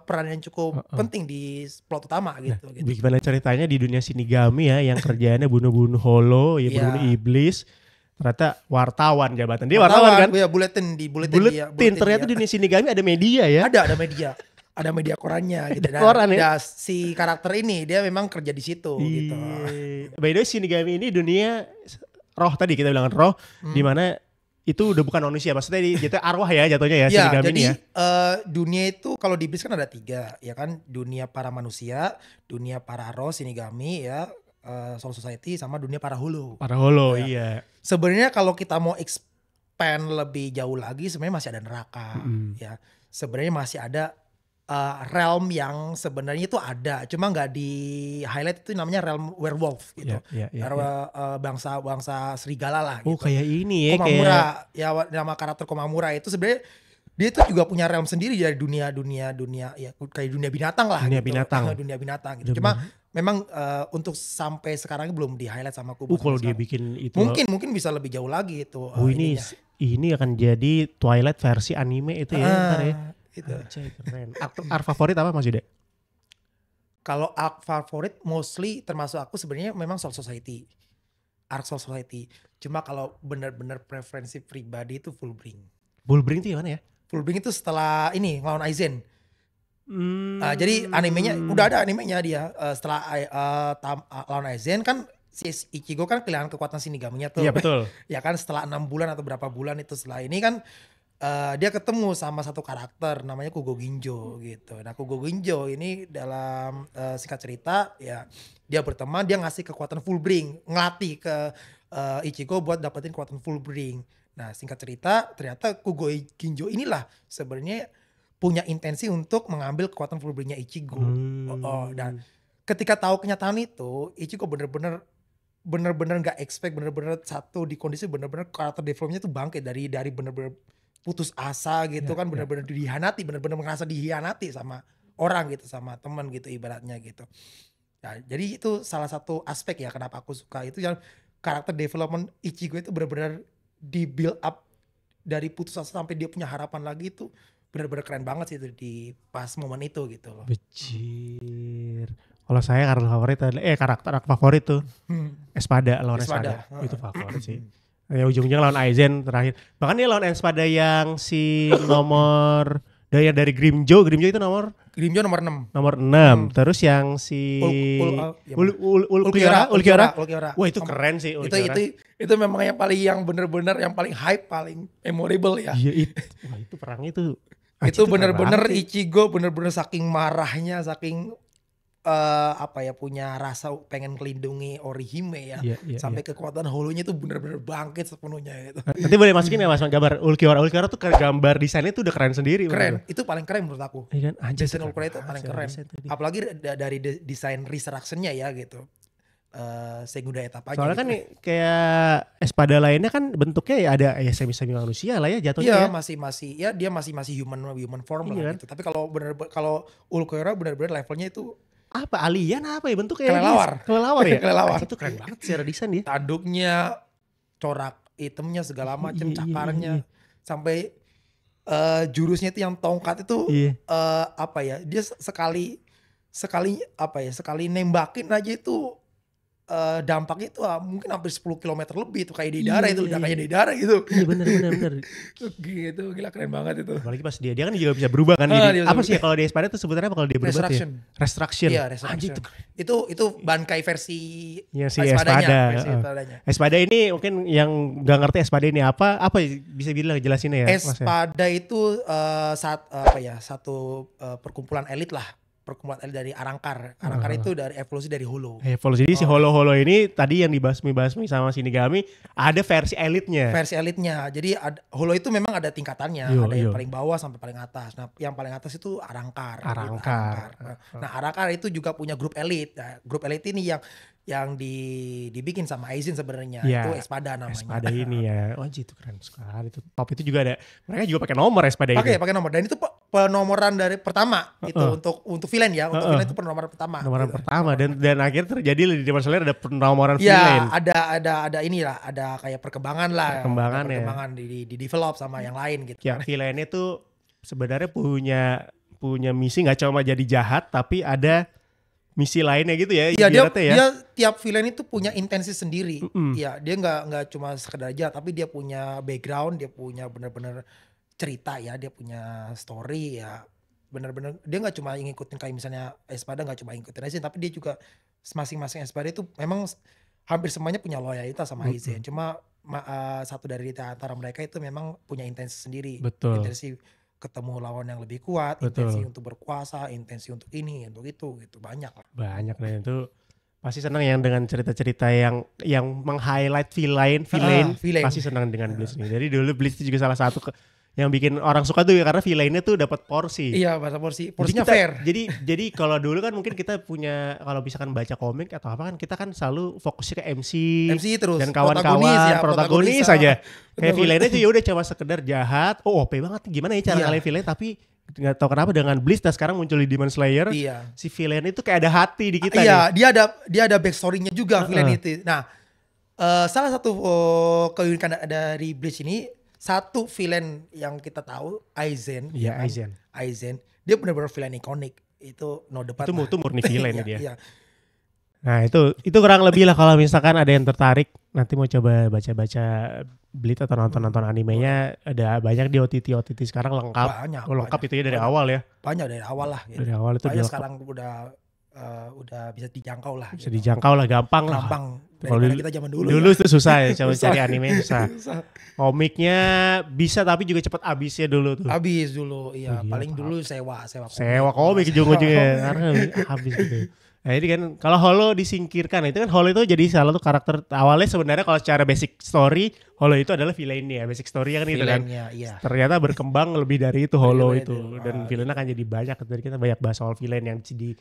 Speaker 1: peran yang cukup penting di plot utama gitu. Gitu.
Speaker 2: Gimana ceritanya di dunia Shinigami ya, yang kerjaannya bunuh-bunuh holo, ya bunuh iblis. Ternyata wartawan jabatan. Dia wartawan kan?
Speaker 1: Ya, buletin
Speaker 2: Ternyata di dunia Shinigami ada media ya.
Speaker 1: Ada media. Ada media korannya gitu.
Speaker 2: Koran ya?
Speaker 1: Si karakter ini dia memang kerja di situ gitu.
Speaker 2: By the way Shinigami ini dunia roh, tadi kita bilang roh, di mana itu udah bukan manusia, maksudnya jatuh arwah ya jatuhnya ya, Shinigami
Speaker 1: jadi,
Speaker 2: ini ya.
Speaker 1: Dunia itu kalau di Bleach kan ada 3 ya kan, dunia para manusia, dunia para roh Shinigami ya, Soul Society, sama dunia para holo.
Speaker 2: Para holo
Speaker 1: Ya.
Speaker 2: iya.
Speaker 1: Sebenarnya kalau kita mau expand lebih jauh lagi sebenarnya masih ada neraka ya. Sebenarnya masih ada realm yang sebenarnya itu ada, cuma nggak di highlight, itu namanya realm werewolf gitu. Bangsa serigala lah
Speaker 2: Oh
Speaker 1: gitu.
Speaker 2: kayak ini ya,
Speaker 1: Komamura ya, nama karakter Komamura itu sebenarnya dia itu juga punya realm sendiri dari dunia ya kayak dunia binatang lah.
Speaker 2: Dunia
Speaker 1: gitu.
Speaker 2: binatang.
Speaker 1: Dunia binatang gitu. Cuma memang untuk sampai sekarang belum di highlight sama Kubo.
Speaker 2: kalau dia bikin itu
Speaker 1: mungkin bisa lebih jauh lagi itu.
Speaker 2: ini akan jadi Twilight versi anime itu ya ntar ya.
Speaker 1: Itu.
Speaker 2: Keren. Arc favorit apa Mas Yuda?
Speaker 1: Kalau arc favorit mostly termasuk aku sebenarnya memang Soul Society. Arc Soul Society. Cuma kalau benar-benar preferensi pribadi itu Fullbring.
Speaker 2: Fullbring itu gimana ya?
Speaker 1: Fullbring itu setelah ini lawan Aizen. Jadi animenya udah ada animenya dia setelah lawan Aizen kan si Ichigo kan kehilangan kekuatan Shinigami-nya tuh.
Speaker 2: Iya betul.
Speaker 1: Ya kan setelah 6 bulan atau berapa bulan itu setelah ini kan dia ketemu sama satu karakter namanya Kugo Ginjo gitu. Nah Kugo Ginjo ini dalam singkat cerita ya dia berteman, dia ngasih kekuatan full bring, ngelatih ke Ichigo buat dapetin kekuatan full bring. Nah singkat cerita ternyata Kugo Ginjo inilah sebenarnya punya intensi untuk mengambil kekuatan full bringnya Ichigo. Dan ketika tahu kenyataan itu, Ichigo bener-bener gak expect, bener-bener satu di kondisi bener-bener karakter developnya tuh bangkit dari bener-bener putus asa gitu kan, bener-bener dihianati, bener-bener ngerasa dihianati sama orang gitu, sama teman gitu ibaratnya gitu. Nah, jadi itu salah satu aspek ya kenapa aku suka itu, yang karakter development Ichigo itu bener-bener di build up dari putus asa sampai dia punya harapan lagi, itu bener-bener keren banget sih itu di pas momen itu gitu loh.
Speaker 2: Becir. Kalau saya karakter favorit tuh Espada lawan Espada. Itu favorit sih. Ya ujung-ujungnya lawan Aizen terakhir. Bahkan dia lawan Espada yang si nomor dari Grimjo itu nomor
Speaker 1: nomor 6.
Speaker 2: Nomor 6. Terus yang si Ulquiorra. Wah, itu keren sih Ulquiorra.
Speaker 1: Itu memang yang bener-bener yang paling hype, paling memorable ya.
Speaker 2: Iya, itu perangnya itu.
Speaker 1: Itu bener-bener Ichigo bener-bener saking marahnya, saking punya rasa pengen melindungi Orihime ya. Sampai kekuatan holonya tuh bener-bener bangkit sepenuhnya gitu.
Speaker 2: Nanti boleh masukin ya Mas gambar Ulquiorra tuh gambar desainnya tuh udah keren sendiri.
Speaker 1: Keren, itu paling keren menurut aku.
Speaker 2: Iya kan?
Speaker 1: Desain Ulquiorra itu paling keren. Apalagi dari desain resurrection-nya ya gitu. Segunda etapa aja.
Speaker 2: Soalnya
Speaker 1: gitu.
Speaker 2: Kan kayak Espada lainnya kan bentuknya ya ada ya semi manusia lah ya jatuhnya.
Speaker 1: Iya, dia masih human form lah gitu. Tapi kalau Ulquiorra bener-bener levelnya itu
Speaker 2: apa alien apa ya bentuknya?
Speaker 1: Kelelawar ya.
Speaker 2: Kelelawar. Itu keren banget secara desain dia.
Speaker 1: Tanduknya, corak itemnya segala macam, cakarnya, sampai jurusnya itu yang tongkat itu dia sekali nembakin aja itu dampaknya itu mungkin hampir 10 km lebih itu kayak di darah itu ledakannya di darah gitu.
Speaker 2: Iya benar.
Speaker 1: Gitu, gila keren banget itu.
Speaker 2: Apalagi pas dia kan juga bisa berubah kan jadi apa sih ya kalau di Espada itu sebenarnya apa kalau dia berubah ya? Resurrection.
Speaker 1: Iya, Resurrection. Itu Bankai versi
Speaker 2: si
Speaker 1: Espadanya.
Speaker 2: Espada ini mungkin yang enggak ngerti Espada ini apa bisa bilang jelasinnya ya.
Speaker 1: Espada itu satu perkumpulan elit lah. Perkumpulan elit dari Arrancar. Arrancar itu dari evolusi dari Holo.
Speaker 2: Jadi si Holo ini tadi yang dibasmi sama Shinigami ada versi elitnya.
Speaker 1: Jadi Holo itu memang ada tingkatannya. Ada yang paling bawah sampai paling atas. Nah yang paling atas itu Arrancar. Nah Arrancar itu juga punya grup elit. Nah, grup elit ini yang dibikin sama Aizen sebenarnya. Itu Espada namanya.
Speaker 2: Espada ini ya. Oh itu keren sekali. Itu top itu juga ada. Mereka juga pakai nomor Espada ini.
Speaker 1: Pakai nomor. Dan itu penomoran dari pertama gitu untuk villain ya. Untuk villain itu penomoran pertama.
Speaker 2: Pertama dan akhirnya terjadi di Demon Slayer ada penomoran villain.
Speaker 1: Ya ada inilah, ada kayak perkembangan di develop sama yang lain gitu.
Speaker 2: Ya villainnya tuh sebenarnya punya misi nggak cuma jadi jahat tapi ada misi lainnya gitu ya.
Speaker 1: Iya dia tiap villain itu punya intensi sendiri. Iya dia nggak cuma sekedar jahat tapi dia punya background, dia punya benar-benar cerita ya, dia punya story ya, benar-benar dia nggak cuma ngikutin kayak misalnya Espada nggak cuma ngikutin Aizen, tapi dia juga masing-masing Espada itu memang hampir semuanya punya loyalitas sama Aizen. Cuma satu dari antara mereka itu memang punya intensi sendiri.
Speaker 2: Betul.
Speaker 1: Intensi ketemu lawan yang lebih kuat, intensi untuk berkuasa, intensi untuk ini, untuk itu gitu, banyak lah.
Speaker 2: Banyak dan itu pasti senang yang dengan cerita-cerita yang meng-highlight villain pasti senang dengan Bleach ini. Jadi dulu Bleach itu juga salah satu yang bikin orang suka tuh ya karena villainnya tuh dapat porsi.
Speaker 1: Iya, bahasa porsinya fair.
Speaker 2: Jadi kalau dulu kan mungkin kita punya kalau misalkan baca komik atau apa kan kita kan selalu fokusnya ke MC
Speaker 1: terus
Speaker 2: dan kawan-kawan protagonis saja. Kayak villainnya tuh ya udah cuma sekedar jahat. Oh, OP banget gimana ya cara kalian villain tapi nggak tahu kenapa dengan Bleach dan sekarang muncul di Demon Slayer. Si villain itu kayak ada hati di kita.
Speaker 1: Iya, dia ada backstory-nya juga villain itu. Nah, salah satu keunikan dari Bleach ini, satu villain yang kita tahu Aizen.
Speaker 2: Iya,
Speaker 1: Aizen. Dia benar-benar villain ikonik. Itu no debat.
Speaker 2: Itu murni villain dia.
Speaker 1: Iya.
Speaker 2: Nah, itu kurang lebih lah kalau misalkan ada yang tertarik nanti mau coba baca-baca Bleach atau nonton animenya, ada banyak di OTT sekarang lengkap. Lengkap itu ya dari awal ya.
Speaker 1: Banyak dari awal lah gitu.
Speaker 2: Dari awal itu
Speaker 1: dia sekarang udah udah bisa dijangkau lah.
Speaker 2: Bisa dijangkau lah, gampang lah.
Speaker 1: Gampang
Speaker 2: Kalau
Speaker 1: daripada
Speaker 2: dulu-
Speaker 1: kita zaman dulu.
Speaker 2: Dulu
Speaker 1: ya.
Speaker 2: tuh susah ya, coba
Speaker 1: Susah.
Speaker 2: cari anime susah. Komiknya bisa tapi juga cepet habisnya dulu tuh.
Speaker 1: Habis dulu, iya.
Speaker 2: Oh, iya,
Speaker 1: Paling
Speaker 2: Pak.
Speaker 1: dulu sewa
Speaker 2: Sewa komik ujung-ujungnya karena habis gitu. Nah ini kan kalau Holo disingkirkan, itu kan Holo itu jadi salah satu karakter awalnya sebenarnya kalau secara basic story Holo itu adalah villainnya, basic story kan itu kan.
Speaker 1: Villainnya, iya.
Speaker 2: Ternyata berkembang lebih dari itu Holo
Speaker 1: Dari
Speaker 2: itu
Speaker 1: itu.
Speaker 2: dan villainnya akan jadi banyak. Tadi kita banyak bahas soal villain yang jadi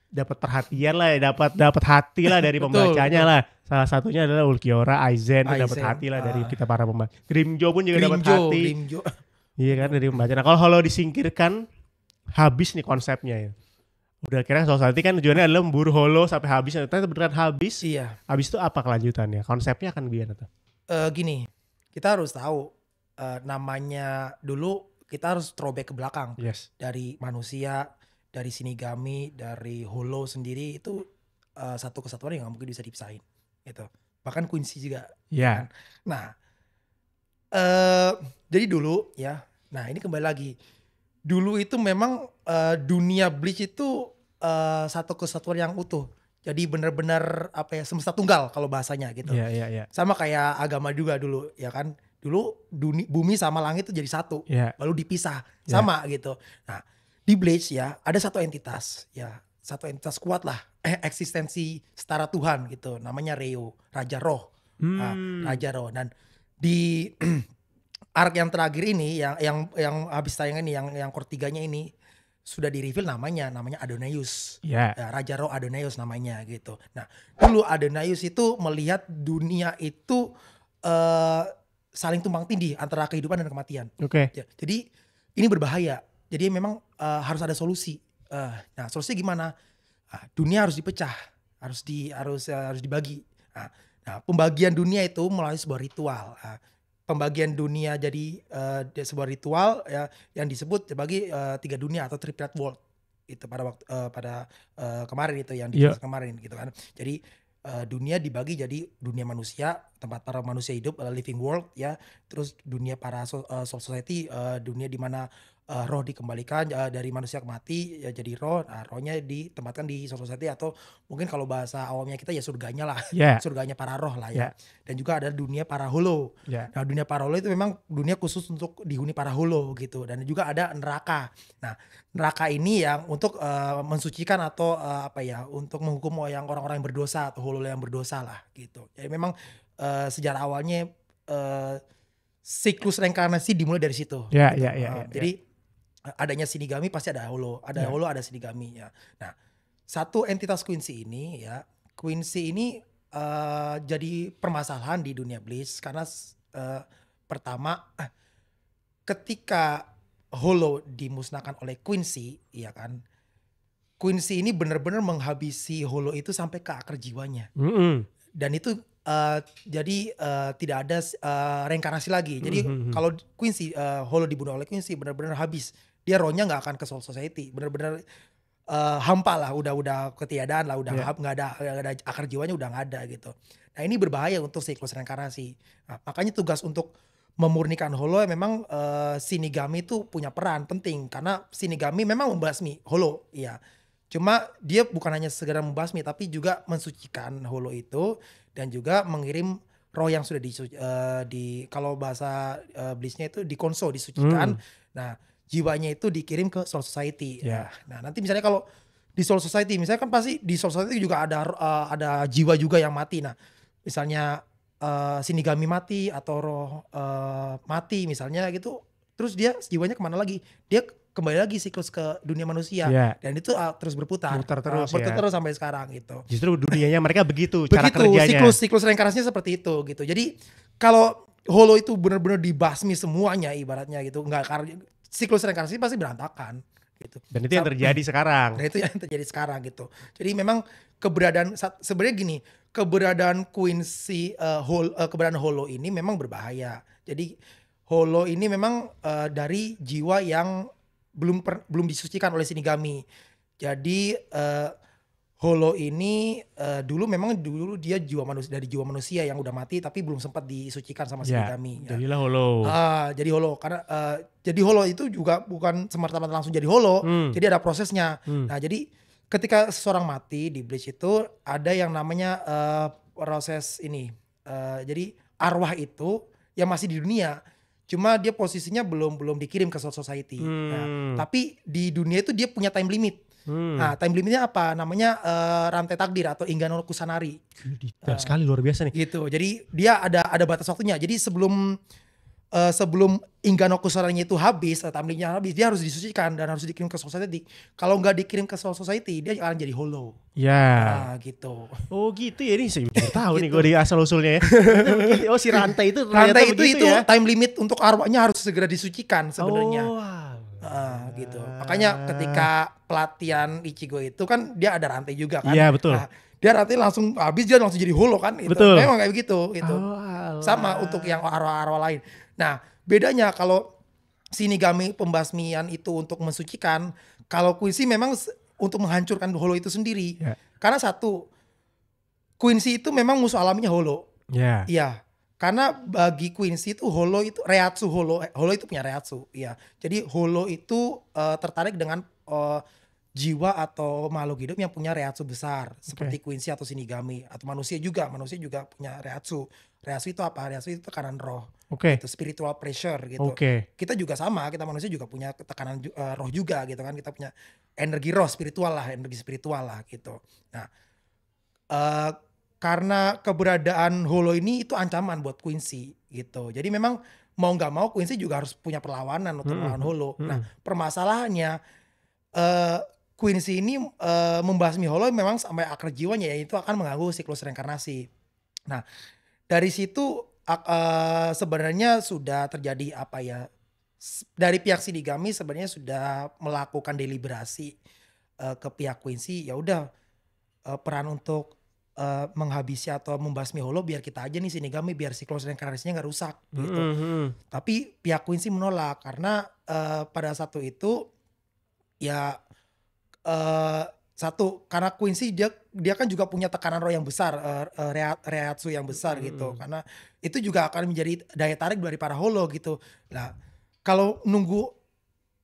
Speaker 2: dapat perhatian lah, dapat hati lah dari
Speaker 1: Betul,
Speaker 2: pembacanya
Speaker 1: betul.
Speaker 2: lah. Salah satunya adalah Ulquiorra, Aizen tuh dapat
Speaker 1: Aizen,
Speaker 2: hati lah dari kita para pembaca. Grimjo pun juga dapat
Speaker 1: Grimjo,
Speaker 2: hati.
Speaker 1: Grimjo.
Speaker 2: Iya kan dari pembaca. Nah kalau Holo disingkirkan habis nih konsepnya ya. Udah kira Society kan tujuannya adalah memburu Holo sampai habis. Ternyata beneran habis.
Speaker 1: Iya.
Speaker 2: Habis itu apa kelanjutannya? Konsepnya akan gimana tuh?
Speaker 1: Gini, kita harus tahu namanya dulu kita harus throwback ke belakang.
Speaker 2: Yes.
Speaker 1: Dari manusia, dari Shinigami, dari Holo sendiri itu satu kesatuan yang gak mungkin bisa dipisahin gitu. Bahkan Quincy juga.
Speaker 2: Ya.
Speaker 1: Nah, jadi dulu ya. Nah, ini kembali lagi. Dulu itu memang dunia Bleach itu satu kesatuan yang utuh. Jadi benar-benar apa ya, semesta tunggal kalau bahasanya gitu.
Speaker 2: Iya.
Speaker 1: Sama kayak agama juga dulu ya kan. Dulu bumi sama langit itu jadi satu.
Speaker 2: Iya.
Speaker 1: Lalu dipisah sama gitu. Nah, di Bleach ya ada satu entitas ya. Satu entitas kuat lah. Eksistensi setara Tuhan gitu. Namanya Reo, Raja Roh. Nah, Raja Roh. Dan di arc yang terakhir ini yang habis tayang ini yang core 3-nya ini sudah di-reveal namanya Adonaius.
Speaker 2: Iya.
Speaker 1: Ya, Raja Roh Adonaius namanya gitu. Nah, dulu Adonaius itu melihat dunia itu saling tumpang tindih antara kehidupan dan kematian.
Speaker 2: Oke.
Speaker 1: Ya, jadi ini berbahaya. Jadi memang harus ada solusi. Nah, solusinya gimana? Dunia harus dipecah, harus dibagi. Nah, pembagian dunia itu melalui sebuah ritual. Pembagian dunia jadi sebuah ritual ya yang disebut sebagai 3 dunia atau triplet world itu pada waktu kemarin itu yang dibahas kemarin gitu kan. Jadi dunia dibagi jadi dunia manusia, tempat para manusia hidup, living world ya. Terus dunia para soul society, dunia di mana roh dikembalikan dari manusia ke mati ya jadi roh. Nah, rohnya ditempatkan di soul society atau mungkin kalau bahasa awamnya kita ya surganya lah.
Speaker 2: Yeah.
Speaker 1: Surganya para roh lah ya.
Speaker 2: Yeah.
Speaker 1: Dan juga ada dunia para holo.
Speaker 2: Yeah.
Speaker 1: Nah, dunia para holo itu memang dunia khusus untuk dihuni para holo gitu. Dan juga ada neraka. Nah, neraka ini yang untuk mensucikan atau untuk menghukum yang orang-orang yang berdosa atau holo yang berdosa lah gitu. Jadi memang sejarah awalnya siklus reinkarnasi dimulai dari situ.
Speaker 2: Ya,
Speaker 1: gitu. Jadi adanya Shinigami pasti ada holo, holo ada Shinigami ya. Nah, satu entitas Quincy ini ya, Quincy ini jadi permasalahan di dunia Bleach karena pertama ketika holo dimusnahkan oleh Quincy, ya kan? Quincy ini benar-benar menghabisi holo itu sampai ke akar jiwanya. Dan itu jadi tidak ada reinkarnasi lagi. Jadi kalau Quincy holo dibunuh oleh Quincy benar-benar habis. Dia rohnya nggak akan ke Soul Society. Benar-benar hampa lah, udah ketiadaan lah, udah nggak ada akar jiwanya udah nggak ada gitu. Nah ini berbahaya untuk siklus reinkarnasi. Nah, makanya tugas untuk memurnikan holo memang Shinigami itu punya peran penting karena Shinigami memang membasmi holo, iya. Cuma dia bukan hanya segera membasmi tapi juga mensucikan holo itu dan juga mengirim roh yang sudah kalau bahasa Bleach-nya itu dikonso, disucikan. Nah, jiwanya itu dikirim ke Soul Society. Nah, nanti misalnya kalau di Soul Society, misalnya kan pasti di Soul Society juga ada jiwa juga yang mati. Nah, misalnya Shinigami mati atau roh mati misalnya gitu, terus dia jiwanya kemana lagi? Dia kembali lagi siklus ke dunia manusia dan itu terus berputar terus sampai sekarang gitu.
Speaker 2: Justru dunianya mereka begitu cara kerjanya.
Speaker 1: Siklus reinkarnasinya seperti itu gitu. Jadi kalau holo itu benar-benar dibasmi semuanya ibaratnya gitu, siklus reinkarnasi pasti berantakan gitu.
Speaker 2: Dan itu yang terjadi sekarang.
Speaker 1: Dan itu yang terjadi sekarang gitu. Jadi memang keberadaan sebenarnya gini, keberadaan Quincy keberadaan holo ini memang berbahaya. Jadi holo ini memang dari jiwa yang belum disucikan oleh Shinigami. Jadi holo ini dulu dia dari jiwa manusia yang udah mati tapi belum sempat disucikan sama Shinigami.
Speaker 2: Jadilah holo.
Speaker 1: Jadi holo karena jadi holo itu juga bukan semata-mata langsung jadi holo. Jadi ada prosesnya. Nah, jadi ketika seseorang mati di Bleach itu ada yang namanya proses ini. Jadi arwah itu yang masih di dunia, cuma dia posisinya belum dikirim ke Soul Society. Nah, tapi di dunia itu dia punya time limit. Nah, time limitnya apa? Namanya rantai takdir atau Ingano Kusanari.
Speaker 2: Detail sekali, luar biasa nih.
Speaker 1: Gitu. Jadi dia ada batas waktunya. Jadi sebelum Ingano Kusanarinya itu habis, time limitnya habis, dia harus disucikan dan harus dikirim ke Soul Society. Kalau nggak dikirim ke Soul Society, dia akan jadi hollow.
Speaker 2: Ya.
Speaker 1: Nah, gitu.
Speaker 2: Oh gitu ya, ini saya baru tahu nih gue di asal usulnya ya. Oh si rantai itu
Speaker 1: itu time limit untuk arwahnya harus segera disucikan sebenarnya. Gitu. Makanya ketika pelatihan Ichigo itu kan dia ada rantai juga kan.
Speaker 2: Iya betul.
Speaker 1: Nah, dia rantai langsung habis, dia langsung jadi hollow kan. Gitu.
Speaker 2: Betul.
Speaker 1: Memang kayak gitu. Sama untuk yang arwah-arwah lain. Nah bedanya kalau Shinigami pembasmian itu untuk mensucikan, kalau Quincy memang untuk menghancurkan hollow itu sendiri.
Speaker 2: Yeah.
Speaker 1: Karena satu, Quincy itu memang musuh alaminya hollow.
Speaker 2: Iya.
Speaker 1: Iya. Karena bagi Quincy itu hollow itu Reiatsu hollow itu punya Reiatsu. Iya. Jadi hollow itu tertarik dengan jiwa atau makhluk hidup yang punya Reiatsu besar, seperti Quincy atau Shinigami atau manusia juga punya Reiatsu. Reiatsu itu apa? Reiatsu itu tekanan roh. Itu spiritual pressure gitu. Kita juga sama, kita manusia juga punya tekanan roh juga gitu kan. Kita punya energi roh spiritual lah gitu. Nah, karena keberadaan hollow ini itu ancaman buat Quincy gitu. Jadi memang mau nggak mau Quincy juga harus punya perlawanan untuk melawan hollow. Nah, permasalahannya Quincy ini membasmi hollow memang sampai akar jiwanya, yaitu akan mengganggu siklus reinkarnasi. Nah, dari situ sebenarnya sudah terjadi apa ya? Dari pihak Shinigami sebenarnya sudah melakukan deliberasi ke pihak Quincy, ya udah peran untuk menghabisi atau membasmi hollow biar kita aja nih Shinigami, biar siklus reinkarnasinya nggak rusak gitu. Tapi pihak Quincy menolak karena pada satu itu ya satu karena Quincy dia kan juga punya tekanan roh yang besar, Reiatsu yang besar gitu. Karena itu juga akan menjadi daya tarik dari para hollow gitu. Nah, kalau nunggu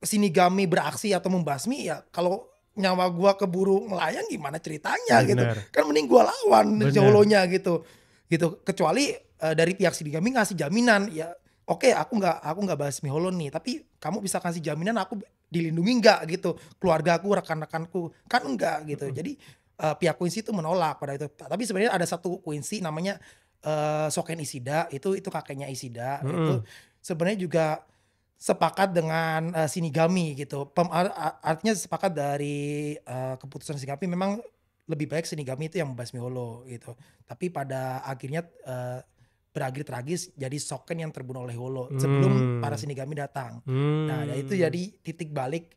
Speaker 1: Shinigami beraksi atau membasmi, ya kalau nyawa gua keburu melayang gimana ceritanya gitu. Kan mending gua lawan hollow-nya gitu. Kecuali dari pihak Shinigami ngasih jaminan, ya oke, aku nggak basmi hollow nih, tapi kamu bisa kasih jaminan aku dilindungi nggak gitu, keluarga aku, rekan-rekanku, kan enggak gitu. Jadi pihak Quincy itu menolak pada itu. Tapi sebenarnya ada satu Quincy namanya Soken Ishida, itu kakeknya Ishida, itu sebenarnya juga sepakat dengan Shinigami gitu. Artinya sepakat dari keputusan Shinigami, memang lebih baik Shinigami itu yang membasmi hollow gitu. Tapi pada akhirnya berakhir tragis, jadi Soken yang terbunuh oleh hollow sebelum para Shinigami datang. Nah, itu jadi titik balik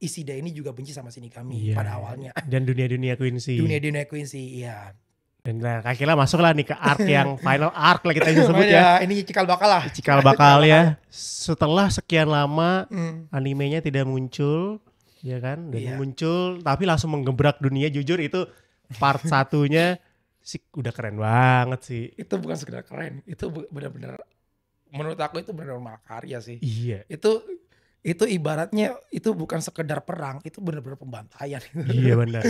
Speaker 1: Ishida ini juga benci sama Shinigami pada awalnya.
Speaker 2: Dan dunia Quincy.
Speaker 1: Dunia Quincy, iya.
Speaker 2: Dan akhirnya masuklah nih ke arc yang final arc lah kita sebut ya.
Speaker 1: Ini cikal bakal lah.
Speaker 2: Cikal bakal ya. Setelah sekian lama animenya tidak muncul, ya kan? Dan muncul tapi langsung menggebrak dunia. Jujur itu part satunya sih udah keren banget sih.
Speaker 1: Itu bukan sekedar keren, itu benar-benar menurut aku itu benar-benar makarya sih.
Speaker 2: Iya.
Speaker 1: Itu ibaratnya itu bukan sekedar perang, itu benar-benar pembantaian.
Speaker 2: Iya benar.